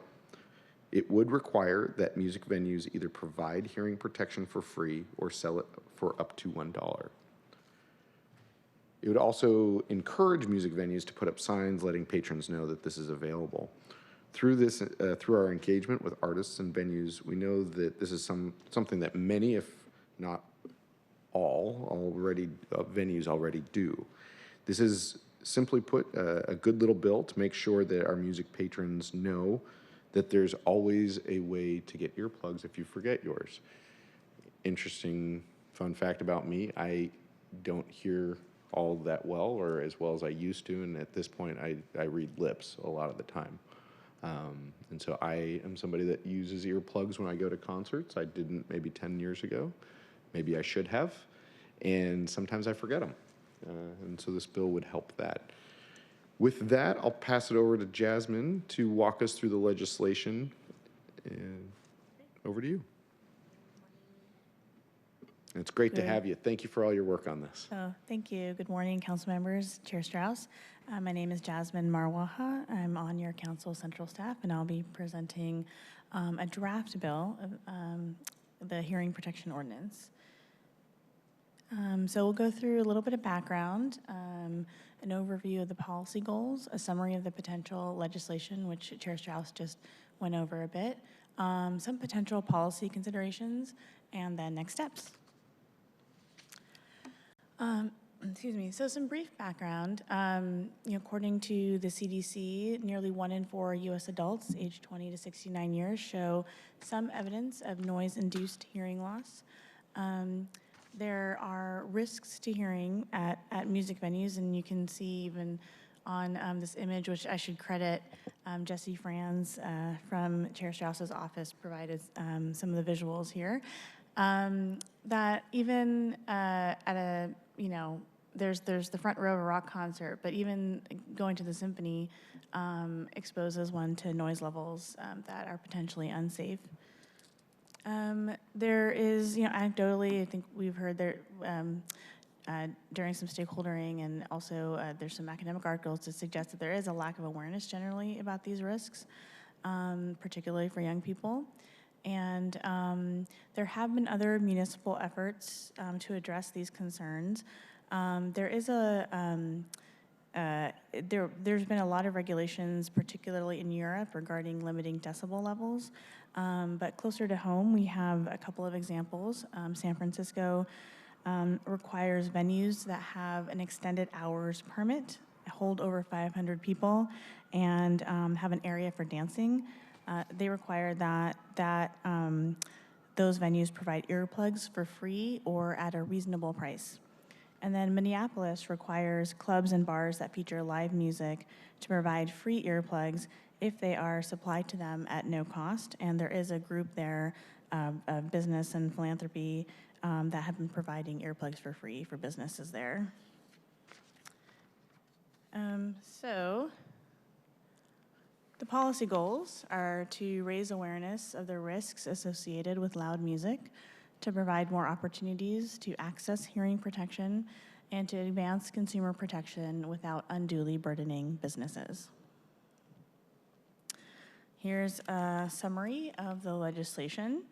It would require that music venues either provide hearing protection for free or sell it for up to $1. It would also encourage music venues to put up signs letting patrons know that this is available. Through our engagement with artists and venues, we know that this is something that many, if not all, venues already do. This is simply put a good little bill to make sure that our music patrons know that there's always a way to get earplugs if you forget yours. Interesting fun fact about me, I don't hear all that well or as well as I used to, and at this point I read lips a lot of the time. And so I am somebody that uses earplugs when I go to concerts. I didn't maybe 10 years ago. Maybe I should have. And sometimes I forget them. And so this bill would help that. With that, I'll pass it over to Jasmine to walk us through the legislation. And over to you. It's great to have you. Thank you for all your work on this. Oh, thank you. Good morning, council members, Chair Strauss. My name is Jasmine Marwaha. I'm on your council central staff, and I'll be presenting a draft bill of the hearing protection ordinance. So we'll go through a little bit of background, an overview of the policy goals, a summary of the potential legislation, which Chair Strauss just went over a bit, some potential policy considerations, and then next steps. Excuse me. So some brief background. According to the CDC, nearly 1 in 4 U.S. adults aged 20 to 69 years show some evidence of noise-induced hearing loss. There are risks to hearing at music venues, and you can see even on this image, which I should credit Jesse Franz from Chair Strauss's office provided some of the visuals here. That even at a, there's the front row of a rock concert, but even going to the symphony exposes one to noise levels that are potentially unsafe. There is, anecdotally, I think we've heard there during some stakeholdering, and also there's some academic articles to suggest that there is a lack of awareness generally about these risks, particularly for young people. And there have been other municipal efforts to address these concerns. There's been a lot of regulations, particularly in Europe, regarding limiting decibel levels. But closer to home, we have a couple of examples. San Francisco requires venues that have an extended hours permit, hold over 500 people, and have an area for dancing. They require that those venues provide earplugs for free or at a reasonable price. And then Minneapolis requires clubs and bars that feature live music to provide free earplugs if they are supplied to them at no cost. And there is a group there of business and philanthropy that have been providing earplugs for free for businesses there. So the policy goals are to raise awareness of the risks associated with loud music, to provide more opportunities to access hearing protection, and to advance consumer protection without unduly burdening businesses. Here's a summary of the legislation.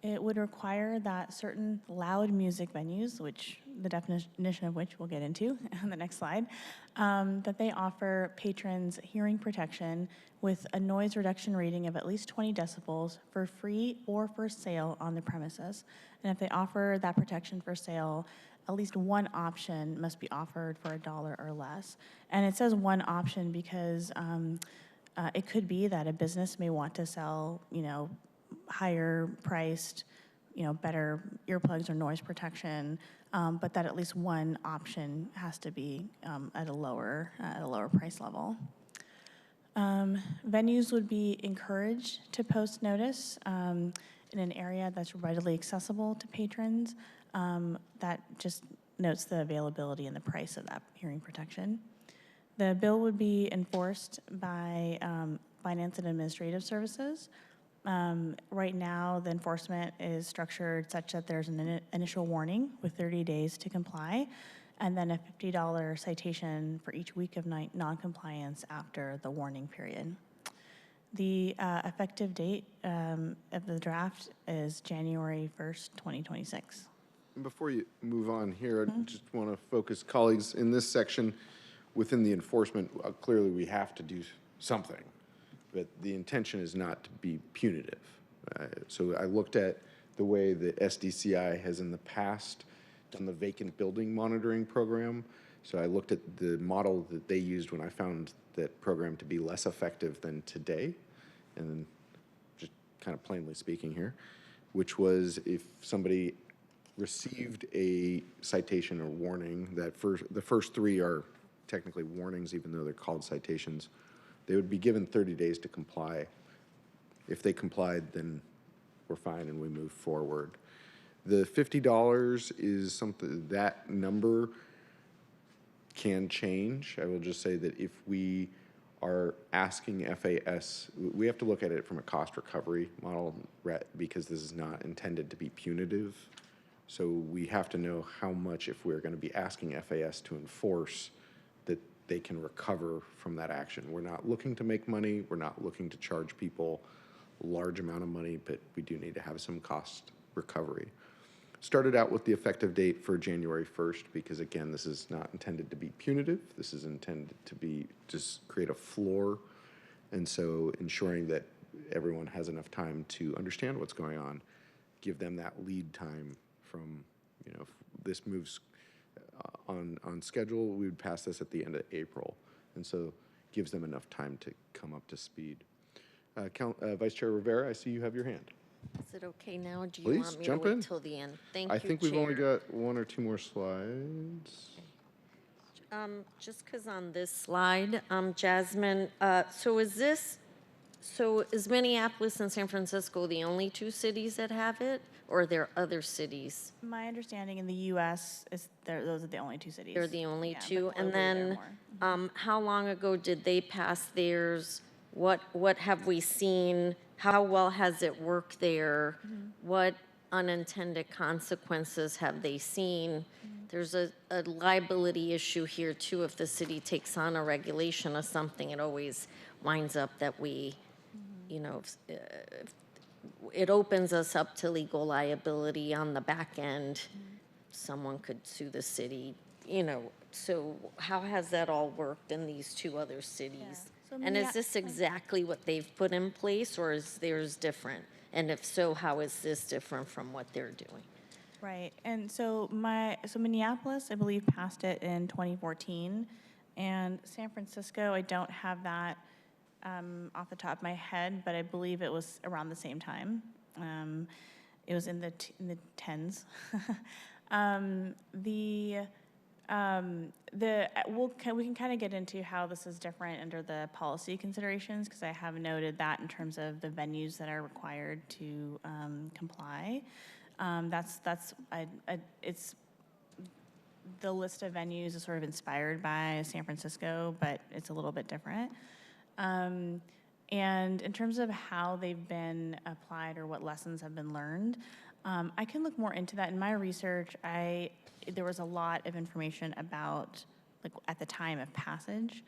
It would require that certain loud music venues, which the definition of which we'll get into on the next slide, that they offer patrons hearing protection with a noise reduction rating of at least 20 decibels for free or for sale on the premises. And if they offer that protection for sale, at least one option must be offered for $1 or less. And it says one option because it could be that a business may want to sell, higher priced, better earplugs or noise protection, but that at least one option has to be at a lower price level. Venues would be encouraged to post notice in an area that's readily accessible to patrons. That just notes the availability and the price of that hearing protection. The bill would be enforced by Finance and Administrative Services. Right now, the enforcement is structured such that there's an initial warning with 30 days to comply. and then a $50 citation for each week of noncompliance after the warning period. The effective date of the draft is January 1st, 2026. And before you move on here, I just want to focus colleagues in this section within the enforcement. Clearly, we have to do something, but the intention is not to be punitive. So I looked at the way that SDCI has in the past done the vacant building monitoring program. So I looked at the model that they used when I found that program to be less effective than today, and then just kind of plainly speaking here, which was if somebody received a citation or warning, that the first three are technically warnings, even though they're called citations, they would be given 30 days to comply. If they complied, then we're fine and we move forward. The $50 is something, that number can change. I will just say that if we are asking FAS, we have to look at it from a cost recovery model because this is not intended to be punitive. So we have to know how much, if we're going to be asking FAS to enforce, that they can recover from that action. We're not looking to make money. We're not looking to charge people a large amount of money, but we do need to have some cost recovery. Started out with the effective date for January 1st because, again, this is not intended to be punitive. This is intended to be just create a floor, and so ensuring that everyone has enough time to understand what's going on, give them that lead time from, you know, if this moves on schedule, we would pass this at the end of April, and so gives them enough time to come up to speed. Vice Chair Rivera, I see you have your hand. Is it okay now? Do you Please, want me jump to wait in. till the end? Thank you, I think we've only Chair. got one or two more slides. Just because on this slide, Jasmine, so is Minneapolis and San Francisco the only two cities that have it, or are there other cities? My understanding in the U.S. is those are the only two cities. They're the only Yeah, but two? And globally there are then, more. how long ago did they pass theirs? What have we seen? How well has it worked there? What unintended consequences have they seen? There's a liability issue here too. If the city takes on a regulation of something, it always winds up that we, you know, it opens us up to legal liability on the back end. Someone could sue the city, you know. So how has that all worked in these two other cities? So And is this exactly what they've put in place, or is theirs different? And if so, how is this different from what they're doing? Right, and so Minneapolis, I believe, passed it in 2014, and San Francisco, I don't have that off the top of my head, but I believe it was around the same time. It was in the tens. We can kind of get into how this is different under the policy considerations, because I have noted that in terms of the venues that are required to comply. It's the list of venues is sort of inspired by San Francisco, but it's a little bit different. And in terms of how they've been applied or what lessons have been learned, I can look more into that. In my research, there was a lot of information about, like, at the time of passage,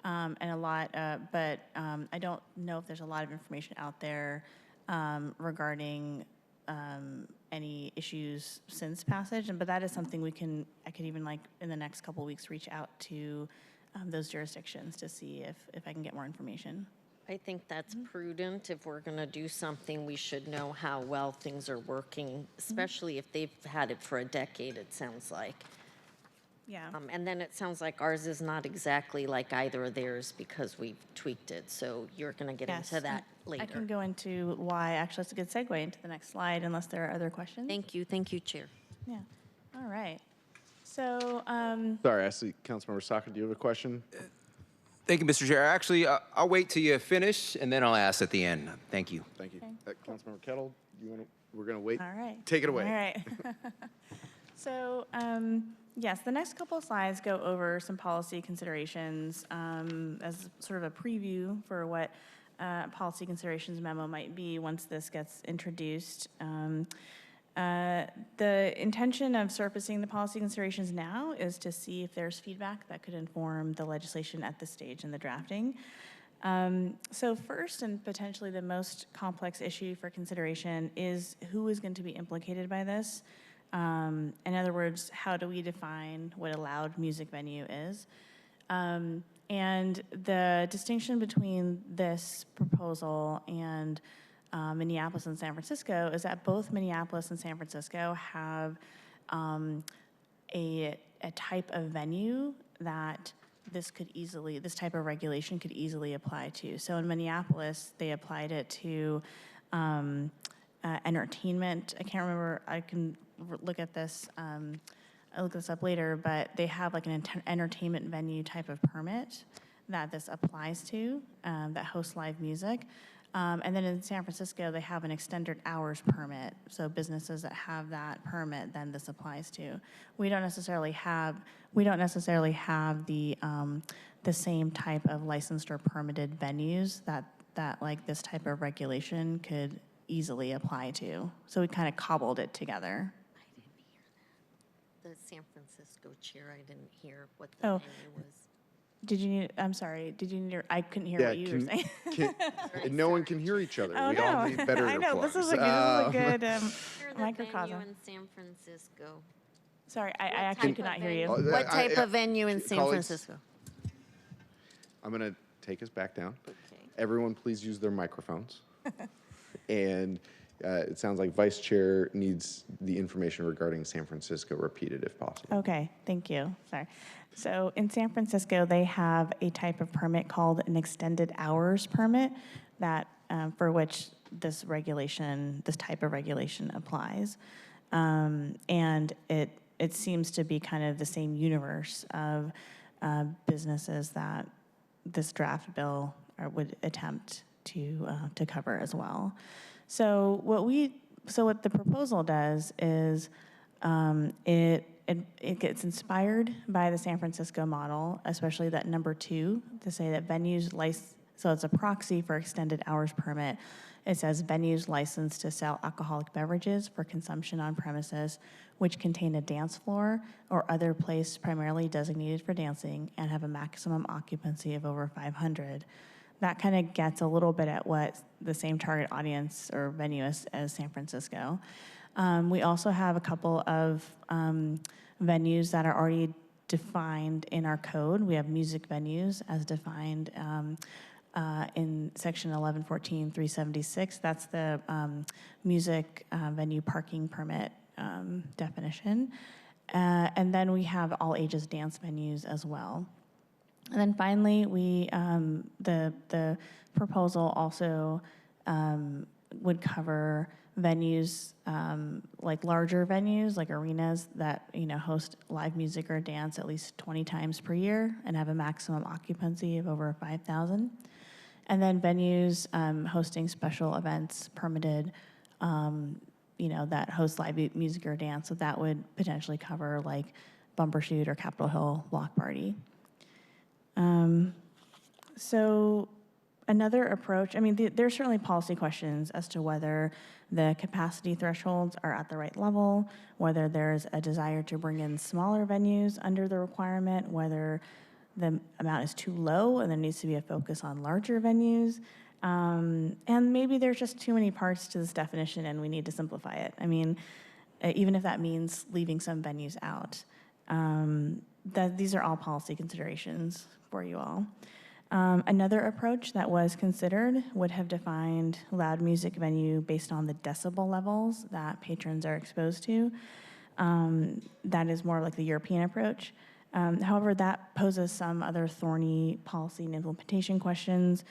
and a lot, but I don't know if there's a lot of information out there regarding any issues since passage. But that is something I could even, like, in the next couple of weeks, reach out to those jurisdictions to see if I can get more information. I think that's prudent. If we're going to do something, we should know how well things are working, especially if they've had it for a decade, it sounds like. Yeah. And then it sounds like ours is not exactly like either of theirs because we've tweaked it. So you're going to get into that later. I can go into why. Actually, it's a good segue into the next slide, unless there are other questions. Thank you. Thank you, Chair. Yeah. All right. So, Sorry, I see Councilmember Saka, do you have a question? Thank you, Mr. Chair. Actually, I'll wait till you finish, and then I'll ask at the end. Thank you. Thank you. Councilmember Kettle, we're going to wait. all right. Take it away. All right. So, yes, the next couple of slides go over some policy considerations as sort of a preview for what policy considerations memo might be once this gets introduced. The intention of surfacing the policy considerations now is to see if there's feedback that could inform the legislation at this stage in the drafting. So first, and potentially the most complex issue for consideration, is who is going to be implicated by this. In other words, how do we define what a loud music venue is? And the distinction between this proposal and Minneapolis and San Francisco is that both Minneapolis and San Francisco have a type of venue that this type of regulation could easily apply to. So in Minneapolis, they applied it to entertainment. I can't remember, I can look at this, I'll look this up later, but they have like an entertainment venue type of permit that this applies to, that hosts live music. And then in San Francisco, they have an extended hours permit. So businesses that have that permit, then this applies to. We don't necessarily have the same type of licensed or permitted venues that like this type of regulation could easily apply to. So we kind of cobbled it together. I didn't hear that. The San Francisco chair, I didn't hear what the venue was. I'm sorry, I couldn't hear what you were saying. No one can hear each other. Oh, We no. all need better I know, earplugs. this is a good Hear the microcosm. venue in San Francisco. Sorry, I actually could not hear you. What type of venue in San colleagues, Francisco? I'm going to take us back down. Okay. Everyone, please use their microphones. And it sounds like Vice Chair needs the information regarding San Francisco repeated if possible. Okay, thank you. Sorry. So in San Francisco, they have a type of permit called an extended hours permit that for which this type of regulation applies. And it seems to be kind of the same universe of businesses that this draft bill would attempt to cover as well. So what the proposal does is it gets inspired by the San Francisco model, especially that number 2, to say that venues so it's a proxy for extended hours permit. It says venues licensed to sell alcoholic beverages for consumption on premises which contain a dance floor or other place primarily designated for dancing and have a maximum occupancy of over 500. That kind of gets a little bit at what the same target audience or venue as San Francisco. We also have a couple of venues that are already defined in our code. We have music venues as defined in section 1114-376. That's the music venue parking permit definition. And then we have all ages dance venues as well. And then finally, the proposal also would cover venues like larger venues, like arenas that host live music or dance at least 20 times per year and have a maximum occupancy of over 5,000. And then venues hosting special events permitted, that host live music or dance. So that would potentially cover like Bumbershoot or Capitol Hill Block Party. So another approach, there's certainly policy questions as to whether the capacity thresholds are at the right level, whether there's a desire to bring in smaller venues under the requirement, whether the amount is too low and there needs to be a focus on larger venues. And maybe there's just too many parts to this definition and we need to simplify it. Even if that means leaving some venues out. These are all policy considerations for you all. Another approach that was considered would have defined loud music venue based on the decibel levels that patrons are exposed to. That is more like the European approach. However, that poses some other thorny policy and implementation questions.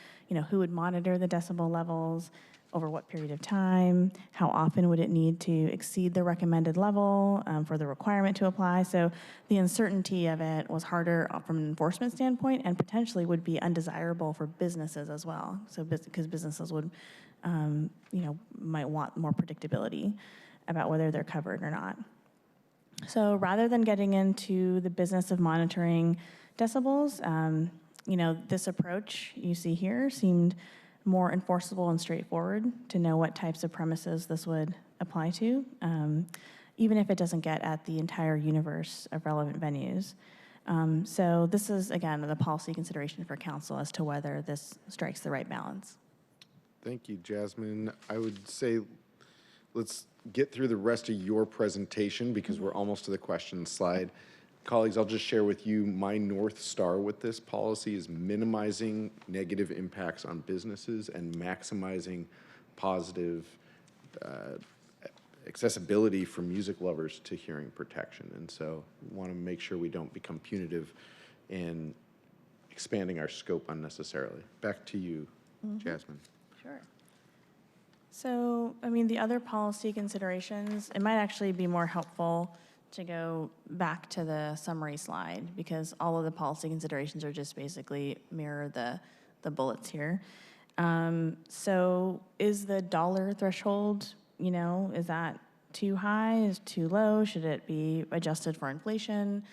Who would monitor the decibel levels? Over what period of time? How often would it need to exceed the recommended level for the requirement to apply? So the uncertainty of it was harder from an enforcement standpoint and potentially would be undesirable for businesses as well. So because businesses would, might want more predictability about whether they're covered or not. So rather than getting into the business of monitoring decibels, this approach you see here seemed more enforceable and straightforward to know what types of premises this would apply to, even if it doesn't get at the entire universe of relevant venues. So this is, again, the policy consideration for council as to whether this strikes the right balance. Thank you, Jasmine. I would say let's get through the rest of your presentation because we're almost to the question slide. Colleagues, I'll just share with you my North Star with this policy is minimizing negative impacts on businesses and maximizing positive accessibility for music lovers to hearing protection. And so we want to make sure we don't become punitive in expanding our scope unnecessarily. Back to you, Jasmine. Sure. So, I mean, the other policy considerations, it might actually be more helpful to go back to the summary slide because all of the policy considerations are just basically mirror the bullets here. So is the dollar threshold, you know, is that too high, is too low? Should it be adjusted for inflation?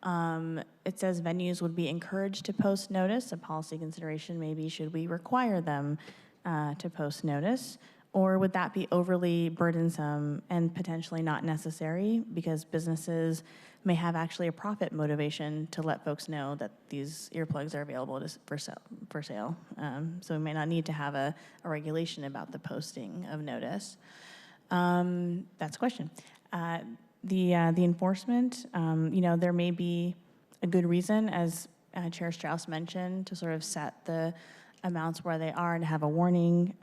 It says venues would be encouraged to post notice. A policy consideration maybe should we require them to post notice? Or would that be overly burdensome and potentially not necessary because businesses may have actually a profit motivation to let folks know that these earplugs are available for sale. So we may not need to have a regulation about the posting of notice. That's a question. The enforcement, you know, there may be a good reason, as Chair Strauss mentioned, to sort of set the amounts where they are and have a warning.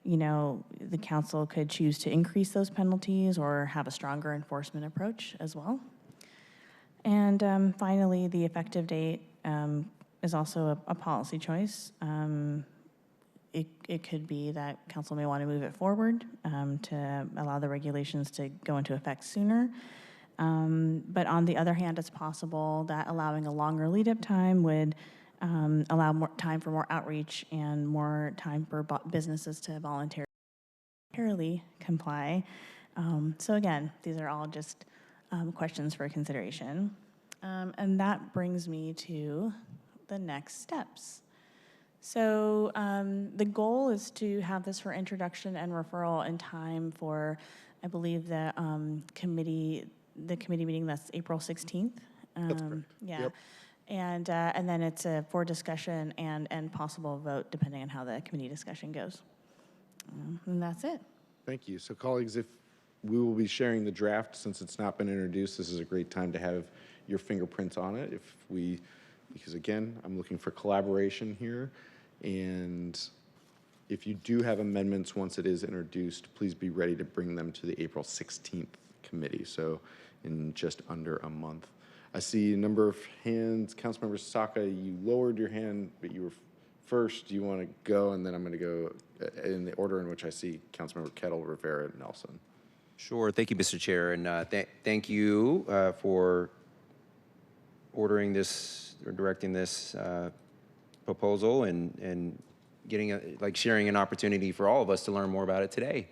You know, the council could choose to increase those penalties or have a stronger enforcement approach as well. And finally, the effective date is also a policy choice. It could be that council may want to move it forward to allow the regulations to go into effect sooner. But on the other hand, it's possible that allowing a longer lead-up time would allow more time for more outreach and more time for businesses to voluntarily comply. So again, these are all just questions for consideration. And that brings me to the next steps. So the goal is to have this for introduction and referral in time for, I believe, the committee meeting that's April 16th. That's correct. Yeah. Yep. And then it's for discussion and possible vote depending on how the committee discussion goes. And that's it. Thank you. So colleagues, if we will be sharing the draft, since it's not been introduced, this is a great time to have your fingerprints on it. Because again, I'm looking for collaboration here. And if you do have amendments once it is introduced, please be ready to bring them to the April 16th committee. So in just under a month. I see a number of hands. Councilmember Saka, you lowered your hand, but you were first. Do you want to go? And then I'm going to go in the order in which I see Councilmember Kettle, Rivera, and Nelson. Sure. Thank you, Mr. Chair. And thank you for ordering this or directing this proposal and getting sharing an opportunity for all of us to learn more about it today.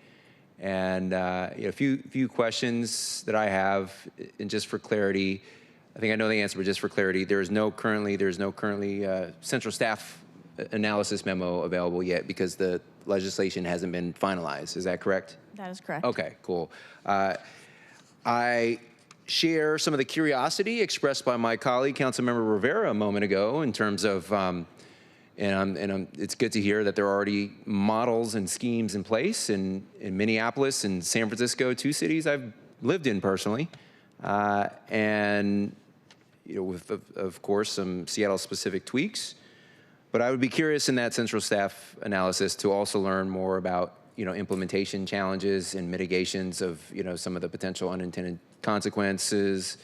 And a few questions that I have, and just for clarity, I think I know the answer, but just for clarity, there's no currently central staff analysis memo available yet because the legislation hasn't been finalized. Is that correct? That is correct. Okay, cool. I share some of the curiosity expressed by my colleague, Councilmember Rivera, a moment ago in terms of, it's good to hear that there are already models and schemes in place in Minneapolis and San Francisco, two cities I've lived in personally. And with, of course, some Seattle-specific tweaks. But I would be curious in that central staff analysis to also learn more about, implementation challenges and mitigations of, some of the potential unintended consequences,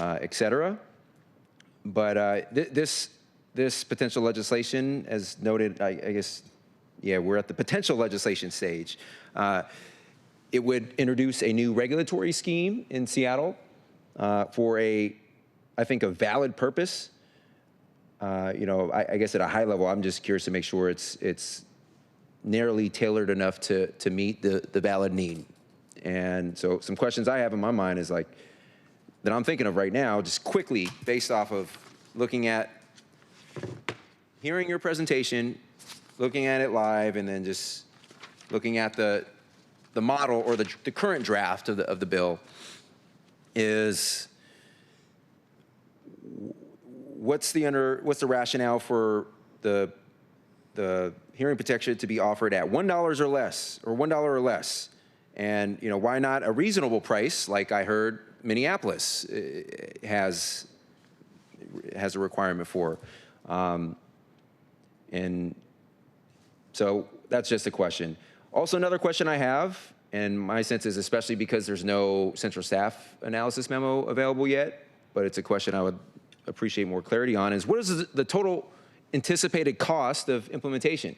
et cetera. But this potential legislation, as noted, I guess, we're at the potential legislation stage. It would introduce a new regulatory scheme in Seattle for I think, a valid purpose. I guess at a high level, I'm just curious to make sure it's narrowly tailored enough to meet the valid need. And so some questions I have in my mind is that I'm thinking of right now, just quickly based off of hearing your presentation, looking at it live, and then just looking at the the model or the current draft of the bill is what's the rationale for the hearing protection to be offered at $1 or less, or $1 or less? And why not a reasonable price, like I heard Minneapolis has a requirement for? And so that's just a question. Also, another question I have, and my sense is especially because there's no central staff analysis memo available yet, but it's a question I would appreciate more clarity on, is what is the total anticipated cost of implementation?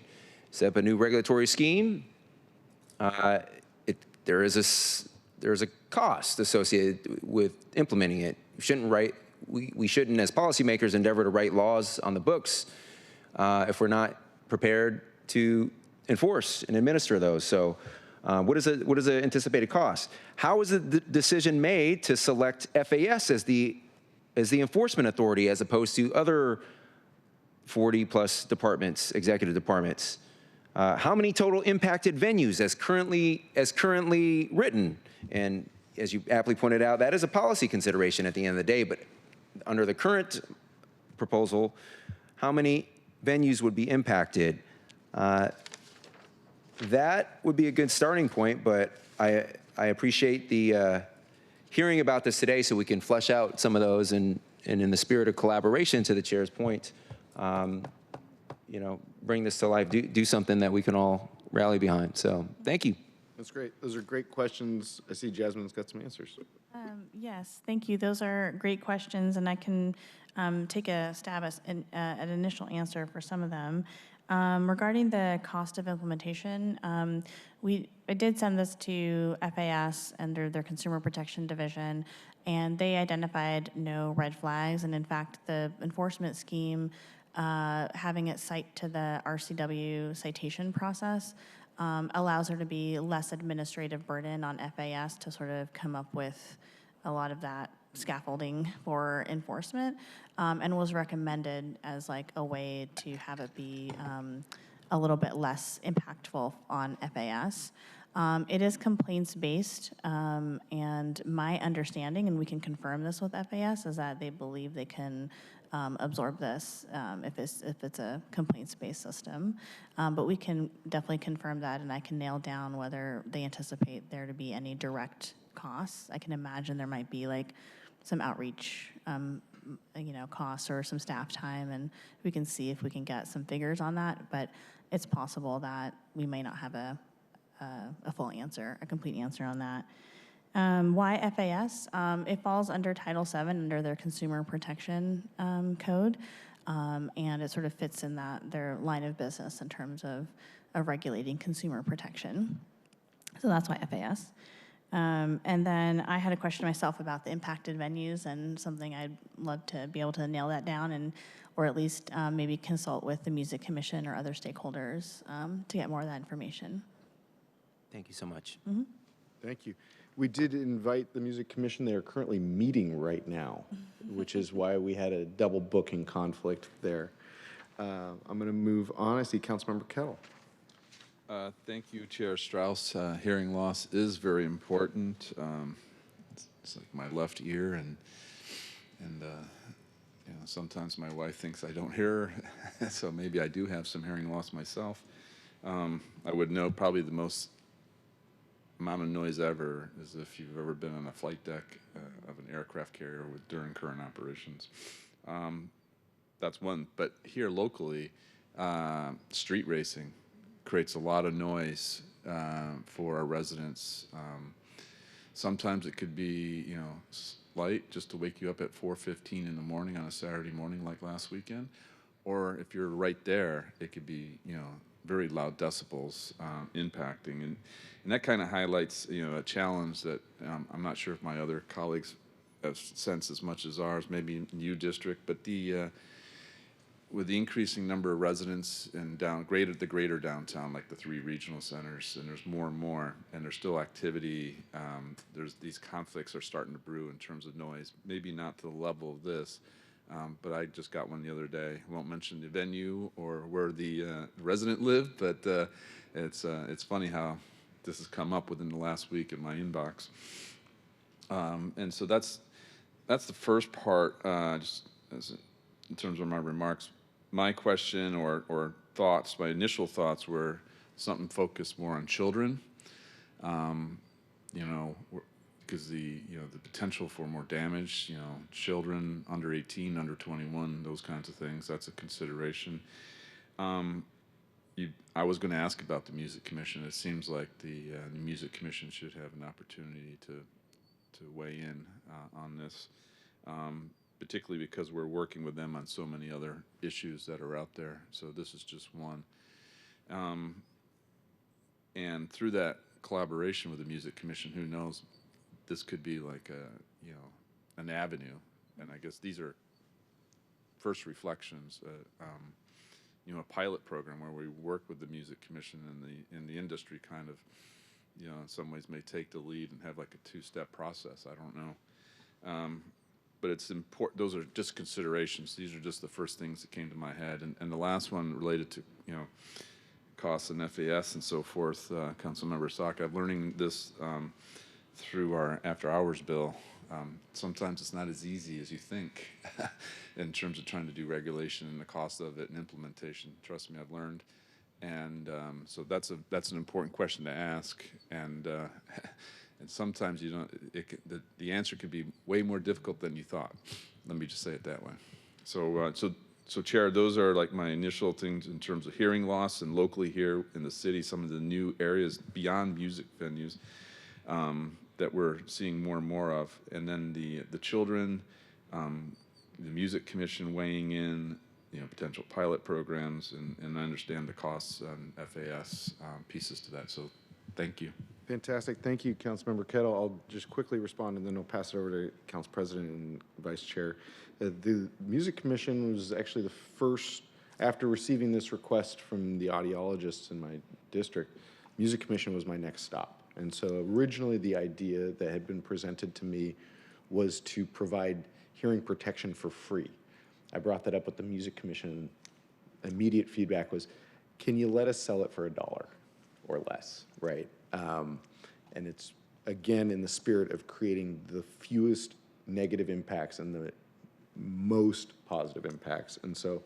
Set up a new regulatory scheme. There is a cost associated with implementing it. We shouldn't, as policymakers, endeavor to write laws on the books if we're not prepared to enforce and administer those. So what is the anticipated cost? How is the decision made to select FAS as the enforcement authority as opposed to other 40-plus departments, executive departments? How many total impacted venues as currently written? And as you aptly pointed out, that is a policy consideration at the end of the day, but under the current proposal, how many venues would be impacted? That would be a good starting point, but I appreciate the hearing about this today so we can flesh out some of those, and in the spirit of collaboration, to the chair's point, bring this to life, do something that we can all rally behind. So thank you. That's great. Those are great questions. I see Jasmine's got some answers. Yes, thank you. Those are great questions, and I can take a stab at an initial answer for some of them. Regarding the cost of implementation, I did send this to FAS under their Consumer Protection Division, and they identified no red flags. And in fact, the enforcement scheme, having it cite to the RCW citation process, allows there to be less administrative burden on FAS to sort of come up with a lot of that scaffolding for enforcement, and was recommended as like a way to have it be a little bit less impactful on FAS. It is complaints-based, and my understanding, and we can confirm this with FAS, is that they believe they can absorb this if it's a complaints-based system. But we can definitely confirm that, and I can nail down whether they anticipate there to be any direct costs. I can imagine there might be like some outreach costs or some staff time, and we can see if we can get some figures on that, but it's possible that we may not have a full answer, a complete answer on that. Why FAS? It falls under Title VII, under their Consumer Protection Code, and it sort of fits in their line of business in terms of regulating consumer protection. So that's why FAS. And then I had a question myself about the impacted venues, and something I'd love to be able to nail that down, or at least maybe consult with the Music Commission or other stakeholders to get more of that information. Thank you so much. Mm-hmm. Thank you. We did invite the Music Commission. They are currently meeting right now, which is why we had a double booking conflict there. I'm going to move on. I see Councilmember Kettle. Thank you, Chair Strauss. Hearing loss is very important. It's like my left ear, and sometimes my wife thinks I don't hear her, so maybe I do have some hearing loss myself. I would know probably the most amount of noise ever is if you've ever been on a flight deck of an aircraft carrier during current operations. That's one. But here locally, street racing creates a lot of noise for our residents. Sometimes it could be, slight, just to wake you up at 4:15 in the morning on a Saturday morning like last weekend. Or if you're right there, it could be, very loud decibels impacting. And that kind of highlights, a challenge that I'm not sure if my other colleagues have sensed as much as ours, maybe in U district, but with the increasing number of residents in the greater downtown, like the 3 regional centers, and there's more and more, and there's still activity, these conflicts are starting to brew in terms of noise, maybe not to the level of this, but I just got one the other day. I won't mention the venue or where the resident lived, but it's funny how this has come up within the last week in my inbox. And so that's the first part, just in terms of my remarks. My question or thoughts, my initial thoughts were something focused more on children, because the potential for more damage, children under 18, under 21, those kinds of things, that's a consideration. I was going to ask about the Music Commission. It seems like the Music Commission should have an opportunity to weigh in on this, particularly because we're working with them on so many other issues that are out there. So this is just one. And through that collaboration with the Music Commission, who knows, this could be like an avenue. And I guess these are first reflections. A pilot program where we work with the Music Commission and the industry kind of, in some ways may take the lead and have like a two-step process. I don't know. But it's important. Those are just considerations. These are just the first things that came to my head. And the last one related to, costs and FAS and so forth, Councilmember Saka, I'm learning this through our after-hours bill. Sometimes it's not as easy as you think in terms of trying to do regulation and the cost of it and implementation. Trust me, I've learned. And so that's an important question to ask. And sometimes you don't. The answer could be way more difficult than you thought. Let me just say it that way. So Chair, those are like my initial things in terms of hearing loss, and locally here in the city, some of the new areas beyond music venues that we're seeing more and more of. And then the children, the Music Commission weighing in, potential pilot programs, and I understand the costs and FAS pieces to that. So thank you. Fantastic. Thank you, Councilmember Kettle. I'll just quickly respond, and then I'll pass it over to Council President and Vice Chair. The Music Commission was actually the first, after receiving this request from the audiologists in my district, Music Commission was my next stop. And so originally the idea that had been presented to me was to provide hearing protection for free. I brought that up with the Music Commission. Immediate feedback was, can you let us sell it for $1 or less, right? And it's, again, in the spirit of creating the fewest negative impacts and the most positive impacts. And so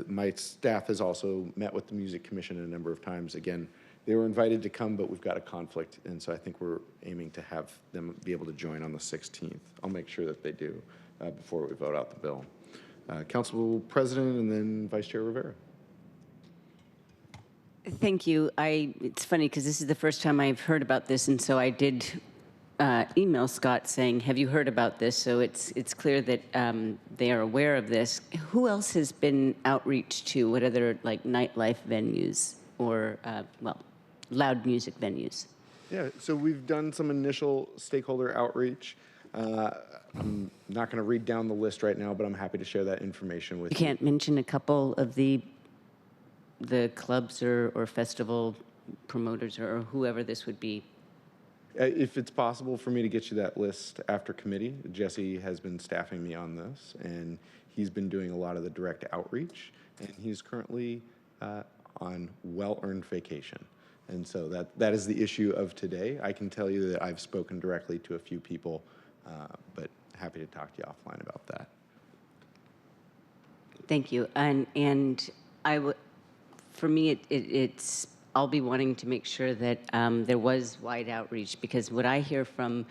my staff has also met with the Music Commission a number of times. Again, they were invited to come, but we've got a conflict. And so I think we're aiming to have them be able to join on the 16th. I'll make sure that they do before we vote out the bill. Council President and then Vice Chair Rivera. Thank you. It's funny because this is the first time I've heard about this, and so I did email Scott saying, have you heard about this? So it's clear that they are aware of this. Who else has been outreach to? What other like nightlife venues or, loud music venues? Yeah, so we've done some initial stakeholder outreach. I'm not going to read down the list right now, but I'm happy to share that information with you. You can't mention a couple of the clubs or festival promoters or whoever this would be? If it's possible for me to get you that list after committee, Jesse has been staffing me on this, and he's been doing a lot of the direct outreach, and he's currently on well-earned vacation. And so that is the issue of today. I can tell you that I've spoken directly to a few people, but happy to talk to you offline about that. Thank you. And I would, for me, it's I'll be wanting to make sure that there was wide outreach, because what I hear from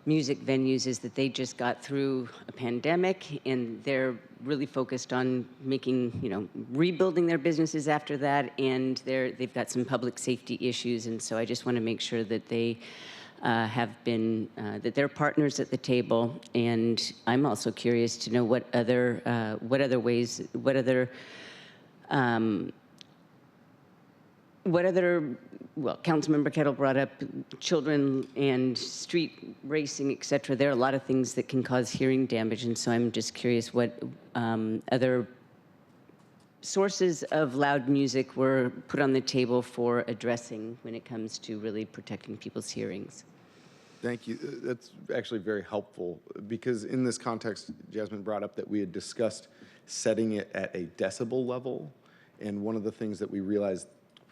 music venues is that they just got through a pandemic and they're really focused on making, rebuilding their businesses after that, and they've got some public safety issues, and so I just want to make sure that they have been, that they're partners at the table. And I'm also curious to know what other ways, well, Councilmember Kettle brought up children and street racing, et cetera. There are a lot of things that can cause hearing damage, and so I'm just curious what other sources of loud music were put on the table for addressing when it comes to really protecting people's hearings. Thank you. That's actually very helpful, because in this context, Jasmine brought up that we had discussed setting it at a decibel level. And one of the things that we realized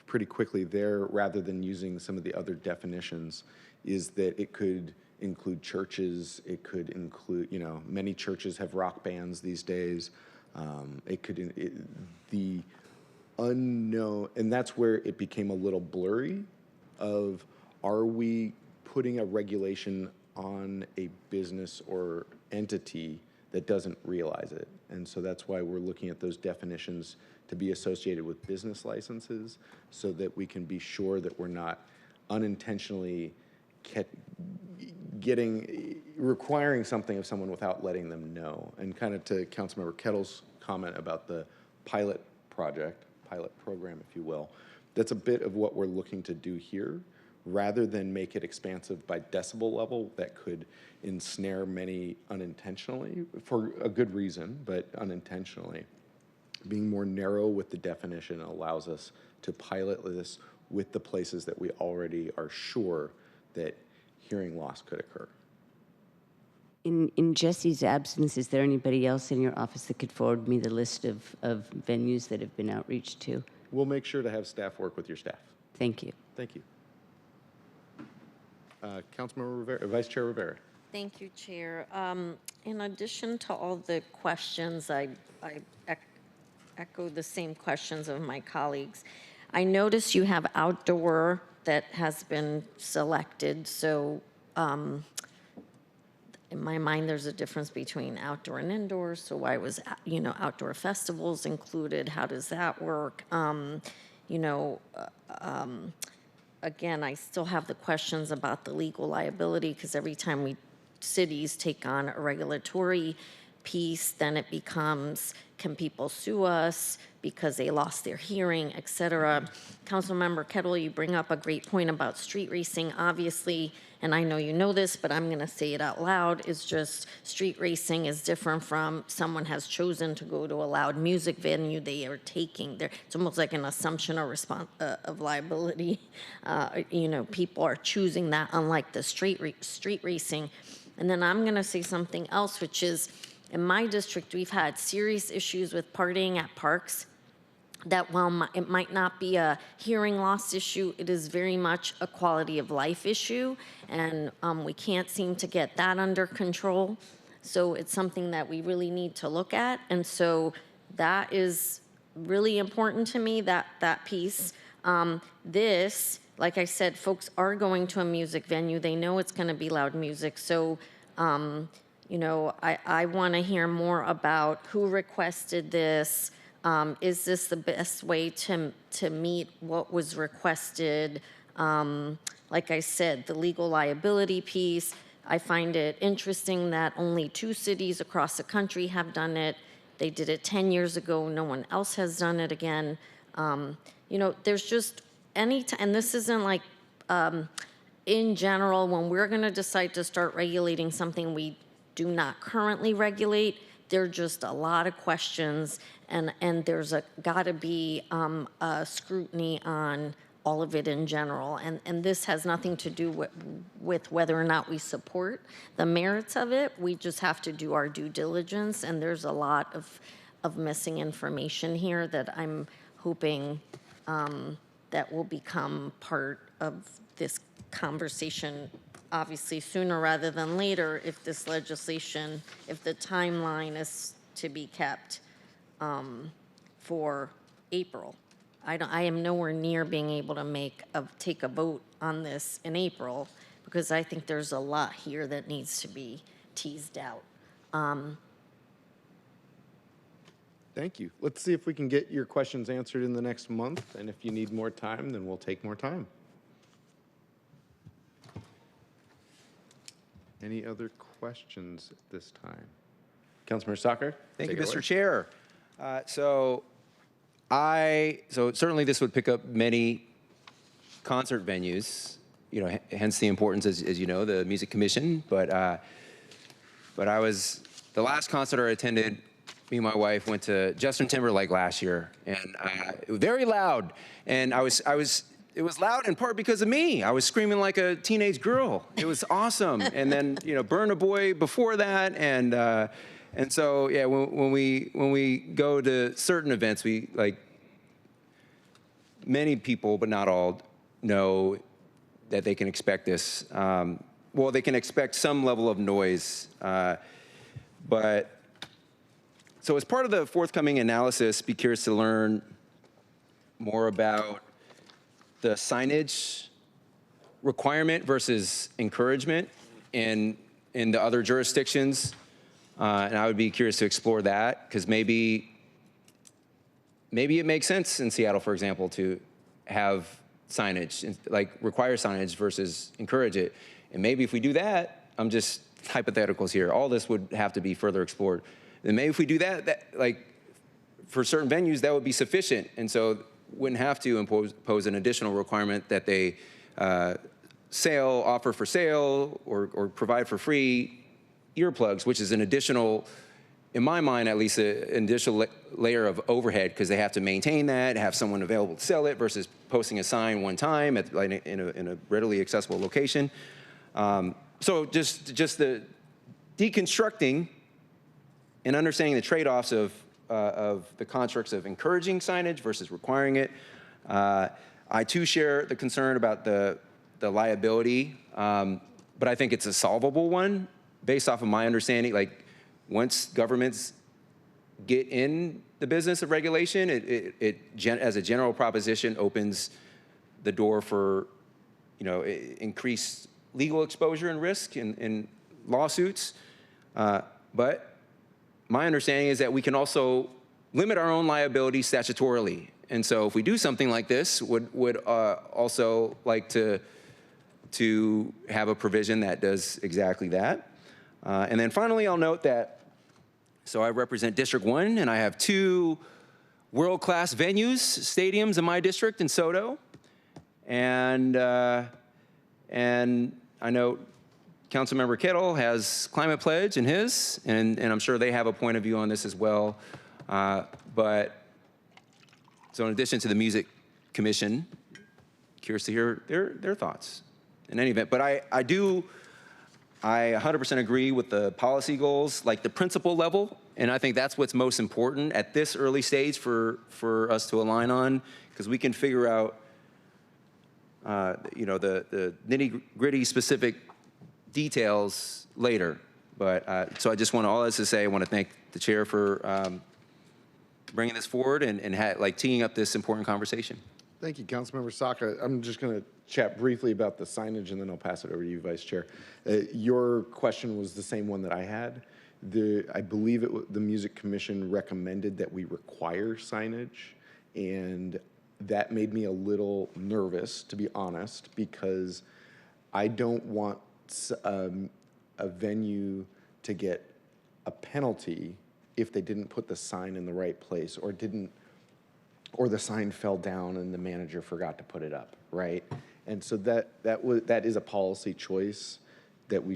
pretty quickly there, rather than using some of the other definitions, is that it could include churches, it could include, many churches have rock bands these days. The unknown, and that's where it became a little blurry of, are we putting a regulation on a business or entity that doesn't realize it? And so that's why we're looking at those definitions to be associated with business licenses, so that we can be sure that we're not unintentionally requiring something of someone without letting them know. And kind of to Councilmember Kettle's comment about the pilot program, if you will, that's a bit of what we're looking to do here, rather than make it expansive by decibel level that could ensnare many unintentionally, for a good reason, but unintentionally. Being more narrow with the definition allows us to pilot this with the places that we already are sure that hearing loss could occur. In Jesse's absence, is there anybody else in your office that could forward me the list of venues that have been outreached to? We'll make sure to have staff work with your staff. Thank you. Thank you. Councilmember Rivera, Vice Chair Rivera. Thank you, Chair. In addition to all the questions, I echo the same questions of my colleagues. I notice you have outdoor that has been selected, so in my mind, there's a difference between outdoor and indoor. So why was, outdoor festivals included? How does that work? Again, I still have the questions about the legal liability, because every time cities take on a regulatory piece, then it becomes, can people sue us because they lost their hearing, et cetera. Councilmember Kettle, you bring up a great point about street racing. Obviously, and I know you know this, but I'm gonna say it out loud, is just street racing is different from someone has chosen to go to a loud music venue. They are taking their, it's almost like an assumption of liability. People are choosing that, unlike the street racing. And then I'm gonna say something else, which is, in my district, we've had serious issues with partying at parks, that while it might not be a hearing loss issue, it is very much a quality of life issue, and we can't seem to get that under control. So it's something that we really need to look at, and so that is really important to me, that piece. This, like I said, folks are going to a music venue. They know it's gonna be loud music, so I want to hear more about who requested this. Is this the best way to meet what was requested? Like I said, the legal liability piece, I find it interesting that only 2 cities across the country have done it. They did it 10 years ago. No one else has done it again. There's just and this isn't like, in general, when we're going to decide to start regulating something we do not currently regulate, there are just a lot of questions, and there's got to be a scrutiny on all of it in general. And this has nothing to do with whether or not we support the merits of it. We just have to do our due diligence, and there's a lot of missing information here that I'm hoping that will become part of this conversation, obviously sooner rather than later, if this legislation, if the timeline is to be kept for April. I am nowhere near being able to take a vote on this in April, because I think there's a lot here that needs to be teased out. Thank you. Let's see if we can get your questions answered in the next month, and if you need more time, then we'll take more time. Any other questions at this time? Councilmember Soccer? Thank you, Mr. Chair. So certainly this would pick up many concert venues, hence the importance, as you know, the Music Commission. But the last concert I attended, me and my wife went to Justin Timberlake last year, and it was very loud. And it was loud in part because of me. I was screaming like a teenage girl. It was awesome. And then, Burna Boy before that, and so yeah, when we go to certain events, we many people, but not all, know that they can expect this. Well, they can expect some level of noise, but so as part of the forthcoming analysis, be curious to learn more about the signage requirement versus encouragement in the other jurisdictions. And I would be curious to explore that, because maybe it makes sense in Seattle, for example, to have signage, like require signage versus encourage it. And maybe if we do that, I'm just hypotheticals here, all this would have to be further explored. And maybe if we do that, like for certain venues, that would be sufficient. And so wouldn't have to impose an additional requirement that they offer for sale or provide for free earplugs, which is an additional, in my mind at least, an additional layer of overhead, because they have to maintain that, have someone available to sell it versus posting a sign one time in a readily accessible location. So just the deconstructing and understanding the trade-offs of the constructs of encouraging signage versus requiring it. I too share the concern about the liability, but I think it's a solvable one based off of my understanding. Like, once governments get in the business of regulation, it as a general proposition opens the door for, increased legal exposure and risk in lawsuits. But my understanding is that we can also limit our own liability statutorily. And so if we do something like this, would also like to have a provision that does exactly that. And then finally, I'll note that, so I represent District 1, and I have 2 world-class venues, stadiums in my district in Soto. And I know Councilmember Kittle has Climate Pledge in his, and I'm sure they have a point of view on this as well. But so in addition to the Music Commission, curious to hear their thoughts in any event. But I 100% agree with the policy goals, like the principle level, and I think that's what's most important at this early stage for us to align on, because we can figure out, the nitty-gritty specific details later. But so I just want all this to say, I want to thank the chair for bringing this forward and teeing up this important conversation. Thank you, Councilmember Saka. I'm just going to chat briefly about the signage, and then I'll pass it over to you, Vice Chair. Your question was the same one that I had. I believe the Music Commission recommended that we require signage, and that made me a little nervous, to be honest, because I don't want a venue to get a penalty if they didn't put the sign in the right place, or the sign fell down and the manager forgot to put it up, right? And so that is a policy choice that we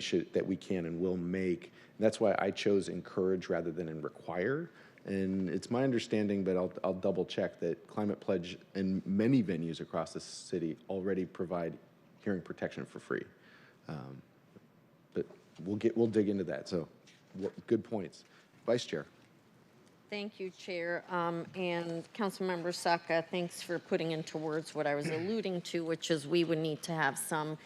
can and will make. And that's why I chose encourage rather than require. And it's my understanding, but I'll double check, that Climate Pledge and many venues across the city already provide hearing protection for free. But we'll dig into that. So good points. Vice Chair. Thank you, Chair. And Councilmember Saka, thanks for putting into words what I was alluding to, which is we would need to have some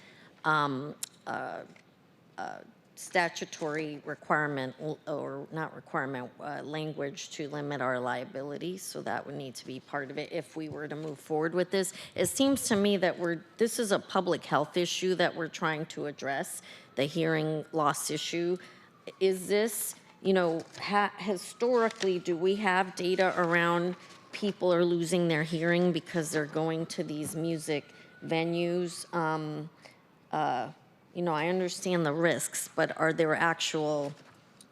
statutory requirement, or not requirement, language to limit our liability. So that would need to be part of it if we were to move forward with this. It seems to me that this is a public health issue that we're trying to address, the hearing loss issue. Is this, historically, do we have data around people are losing their hearing because they're going to these music venues? I understand the risks, but are there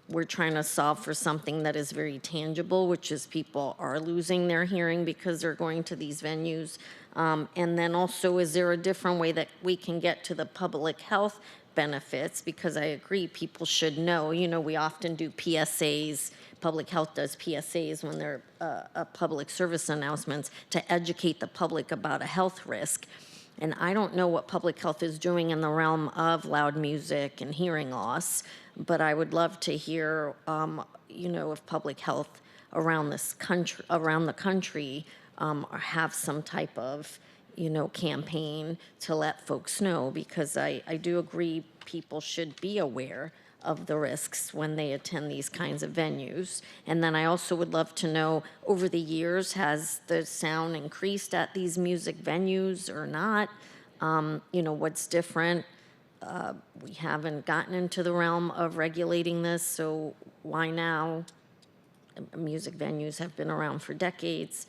we're trying to solve for something that is very tangible, which is people are losing their hearing because they're going to these venues. And then also, is there a different way that we can get to the public health benefits? Because I agree, people should know. We often do PSAs. Public health does PSAs when they're public service announcements to educate the public about a health risk. And I don't know what public health is doing in the realm of loud music and hearing loss, but I would love to hear, if public health around the country or have some type of, campaign to let folks know, because I do agree people should be aware of the risks when they attend these kinds of venues. And then I also would love to know, over the years, has the sound increased at these music venues or not? What's different? We haven't gotten into the realm of regulating this, so why now? Music venues have been around for decades.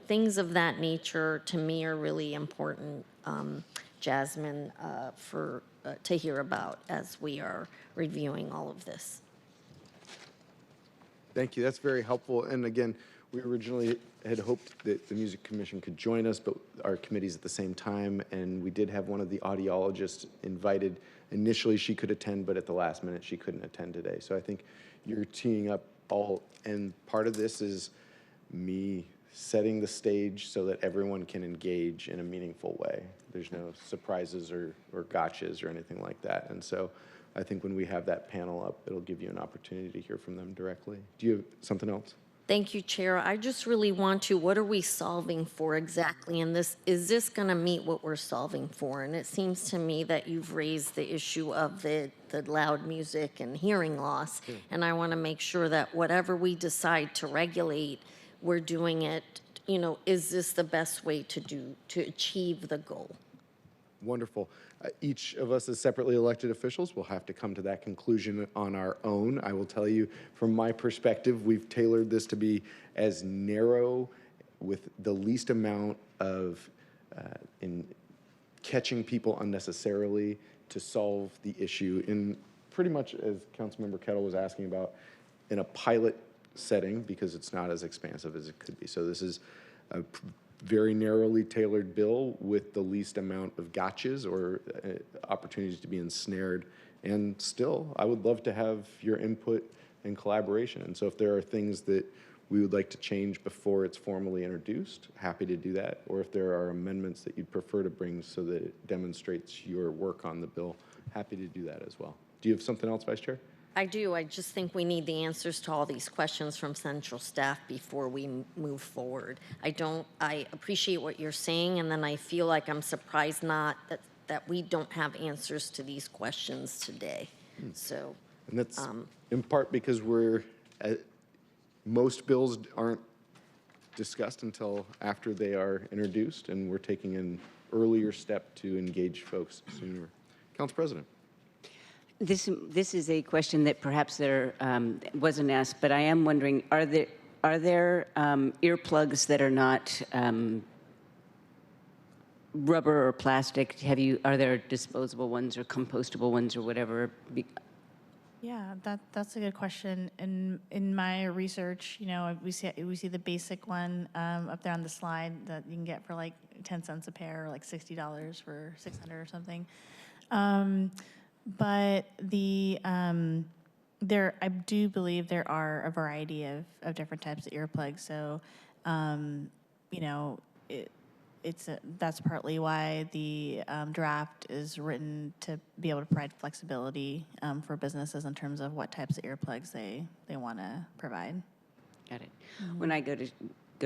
Things of that nature to me are really important, Jasmine, to hear about as we are reviewing all of this. Thank you. That's very helpful. And again, we originally had hoped that the Music Commission could join us, but our committees at the same time, and we did have one of the audiologists invited. Initially, she could attend, but at the last minute, she couldn't attend today. So I think you're teeing up all, and part of this is me setting the stage so that everyone can engage in a meaningful way. There's no surprises or gotchas or anything like that. And so I think when we have that panel up, it'll give you an opportunity to hear from them directly. Do you have something else? Thank you, Chair. I just really want to, what are we solving for exactly? And is this going to meet what we're solving for? And it seems to me that you've raised the issue of the loud music and hearing loss. Yeah. And I want to make sure that whatever we decide to regulate, we're doing it, is this the best way to achieve the goal? Wonderful. Each of us as separately elected officials will have to come to that conclusion on our own. I will tell you, from my perspective, we've tailored this to be as narrow with the least amount of in catching people unnecessarily to solve the issue in pretty much, as Councilmember Kettle was asking about, in a pilot setting, because it's not as expansive as it could be. So this is a very narrowly tailored bill with the least amount of gotchas or opportunities to be ensnared. And still, I would love to have your input and collaboration. And so if there are things that we would like to change before it's formally introduced, happy to do that. Or if there are amendments that you'd prefer to bring so that it demonstrates your work on the bill, happy to do that as well. Do you have something else, Vice Chair? I do. I just think we need the answers to all these questions from central staff before we move forward. I appreciate what you're saying, and then I feel like I'm surprised that we don't have answers to these questions today. So, and that's in part because most bills aren't discussed until after they are introduced, and we're taking an earlier step to engage folks sooner. Council President. This is a question that perhaps there wasn't asked, but I am wondering: are there earplugs that are not rubber or plastic? Are there disposable ones or compostable ones or whatever? Yeah, that's a good question. In my research, we see the basic one up there on the slide that you can get for like 10 cents a pair, or like $60 for 600 or something. But I do believe there are a variety of different types of earplugs. So, that's partly why the draft is written to be able to provide flexibility for businesses in terms of what types of earplugs they want to provide. Got it. Mm-hmm. When I go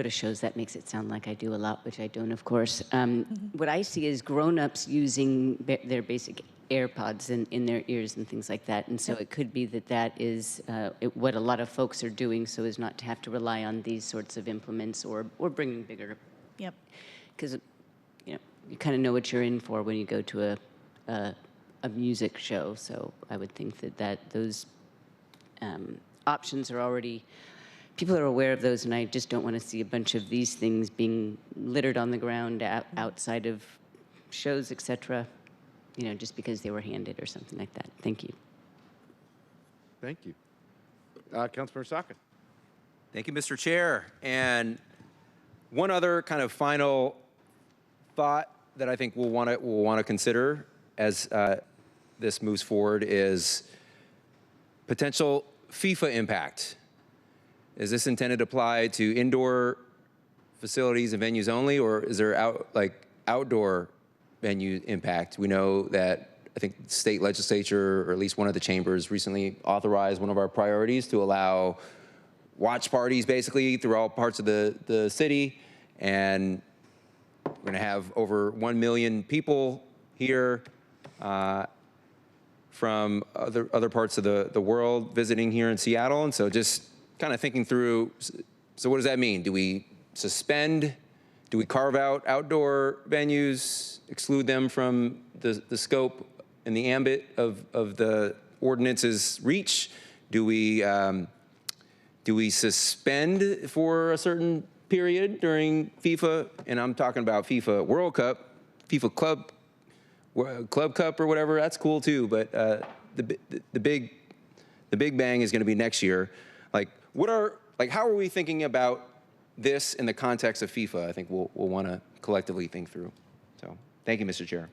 to shows, that makes it sound like I do a lot, which I don't, of course. What I see is grown-ups using their basic AirPods in their ears and things like that. And so it could be that is what a lot of folks are doing, so as not to have to rely on these sorts of implements or bringing bigger. Yep. Because you kind of know what you're in for when you go to a music show. So I would think that those options are already, people are aware of those, and I just don't want to see a bunch of these things being littered on the ground outside of shows, etc. Just because they were handed or something like that. Thank you. Thank you. Councilmember Saka. Thank you, Mr. Chair. And one other kind of final thought that I think we'll want to consider as this moves forward is potential FIFA impact. Is this intended to apply to indoor facilities and venues only, or is there outdoor venue impact? We know that I think the state legislature, or at least one of the chambers, recently authorized one of our priorities to allow watch parties basically through all parts of the city. And we're going to have over 1 million people here from other parts of the world visiting here in Seattle. And so just kind of thinking through, so what does that mean? Do we suspend? Do we carve out outdoor venues, exclude them from the scope and the ambit of the ordinance's reach? Do we suspend for a certain period during FIFA? And I'm talking about FIFA World Cup, FIFA Club Cup or whatever. That's cool too. But the big bang is going to be next year. How are we thinking about this in the context of FIFA? I think we'll want to collectively think through. So thank you, Mr. Chair.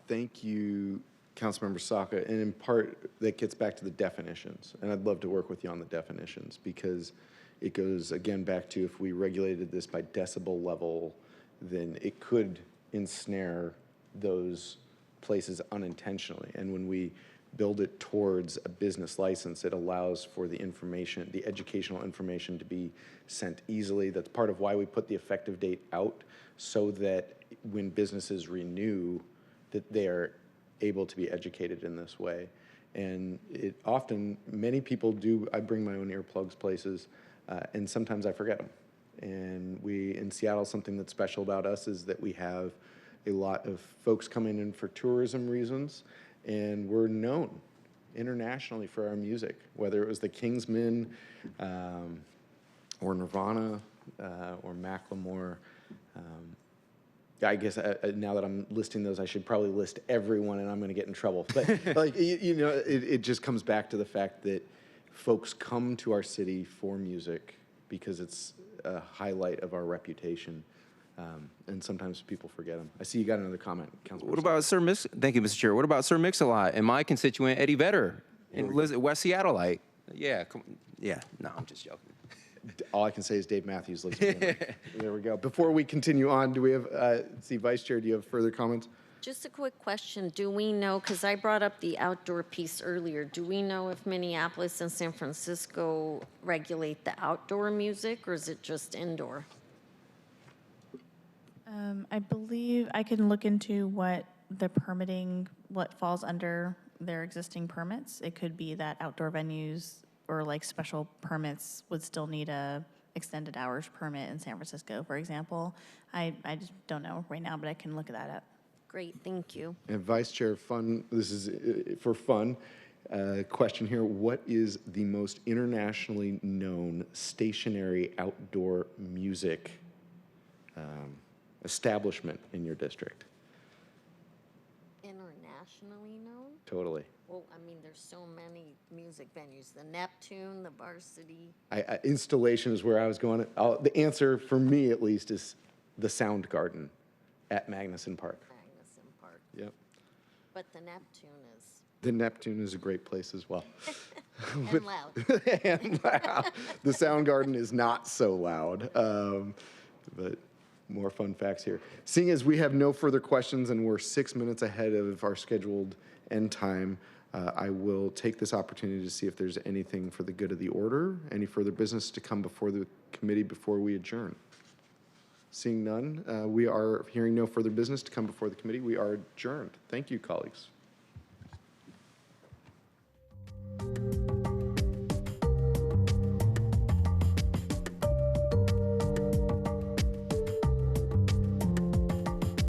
Thank you, Councilmember Saka. And in part, that gets back to the definitions. And I'd love to work with you on the definitions because it goes, again, back to if we regulated this by decibel level, then it could ensnare those places unintentionally. And when we build it towards a business license, it allows for the information, the educational information to be sent easily. That's part of why we put the effective date out, so that when businesses renew, that they are able to be educated in this way. And it often, many people do, I bring my own earplugs places, and sometimes I forget them. And we, in Seattle, something that's special about us is that we have a lot of folks coming in for tourism reasons, and we're known internationally for our music, whether it was the Kingsmen or Nirvana or Macklemore. I guess now that I'm listing those, I should probably list everyone, and I'm going to get in trouble. But it just comes back to the fact that folks come to our city for music because it's a highlight of our reputation. And sometimes people forget them. I see you got another comment, Councilman. What about Thank you, Mr. Chair. What about Sir Mix-a-Lot and my constituent Eddie Vedder in West Seattleite? Yeah, no, I'm just joking. All I can say is Dave Matthews lives in Limerick. There we go. Before we continue on, do we have, Vice Chair, do you have further comments? Just a quick question. Do we know, because I brought up the outdoor piece earlier, do we know if Minneapolis and San Francisco regulate the outdoor music, or is it just indoor? I believe I can look into what the permitting, what falls under their existing permits. It could be that outdoor venues or like special permits would still need a extended hours permit in San Francisco, for example. I just don't know right now, but I can look that up. Great, thank you. And Vice Chair, this is for fun. Question here, what is the most internationally known stationary outdoor music establishment in your district? Internationally known? Totally. Well, I mean, there's so many music venues. The Neptune, the Varsity. Installation is where I was going. The answer, for me at least, is the Soundgarden at Magnuson Park. Magnuson Park. Yep. But the Neptune is... The Neptune is a great place as well. and loud. And loud. The Soundgarden is not so loud, but more fun facts here. Seeing as we have no further questions and we're 6 minutes ahead of our scheduled end time, I will take this opportunity to see if there's anything for the good of the order, any further business to come before the committee before we adjourn. Seeing none, we are hearing no further business to come before the committee. We are adjourned. Thank you, colleagues.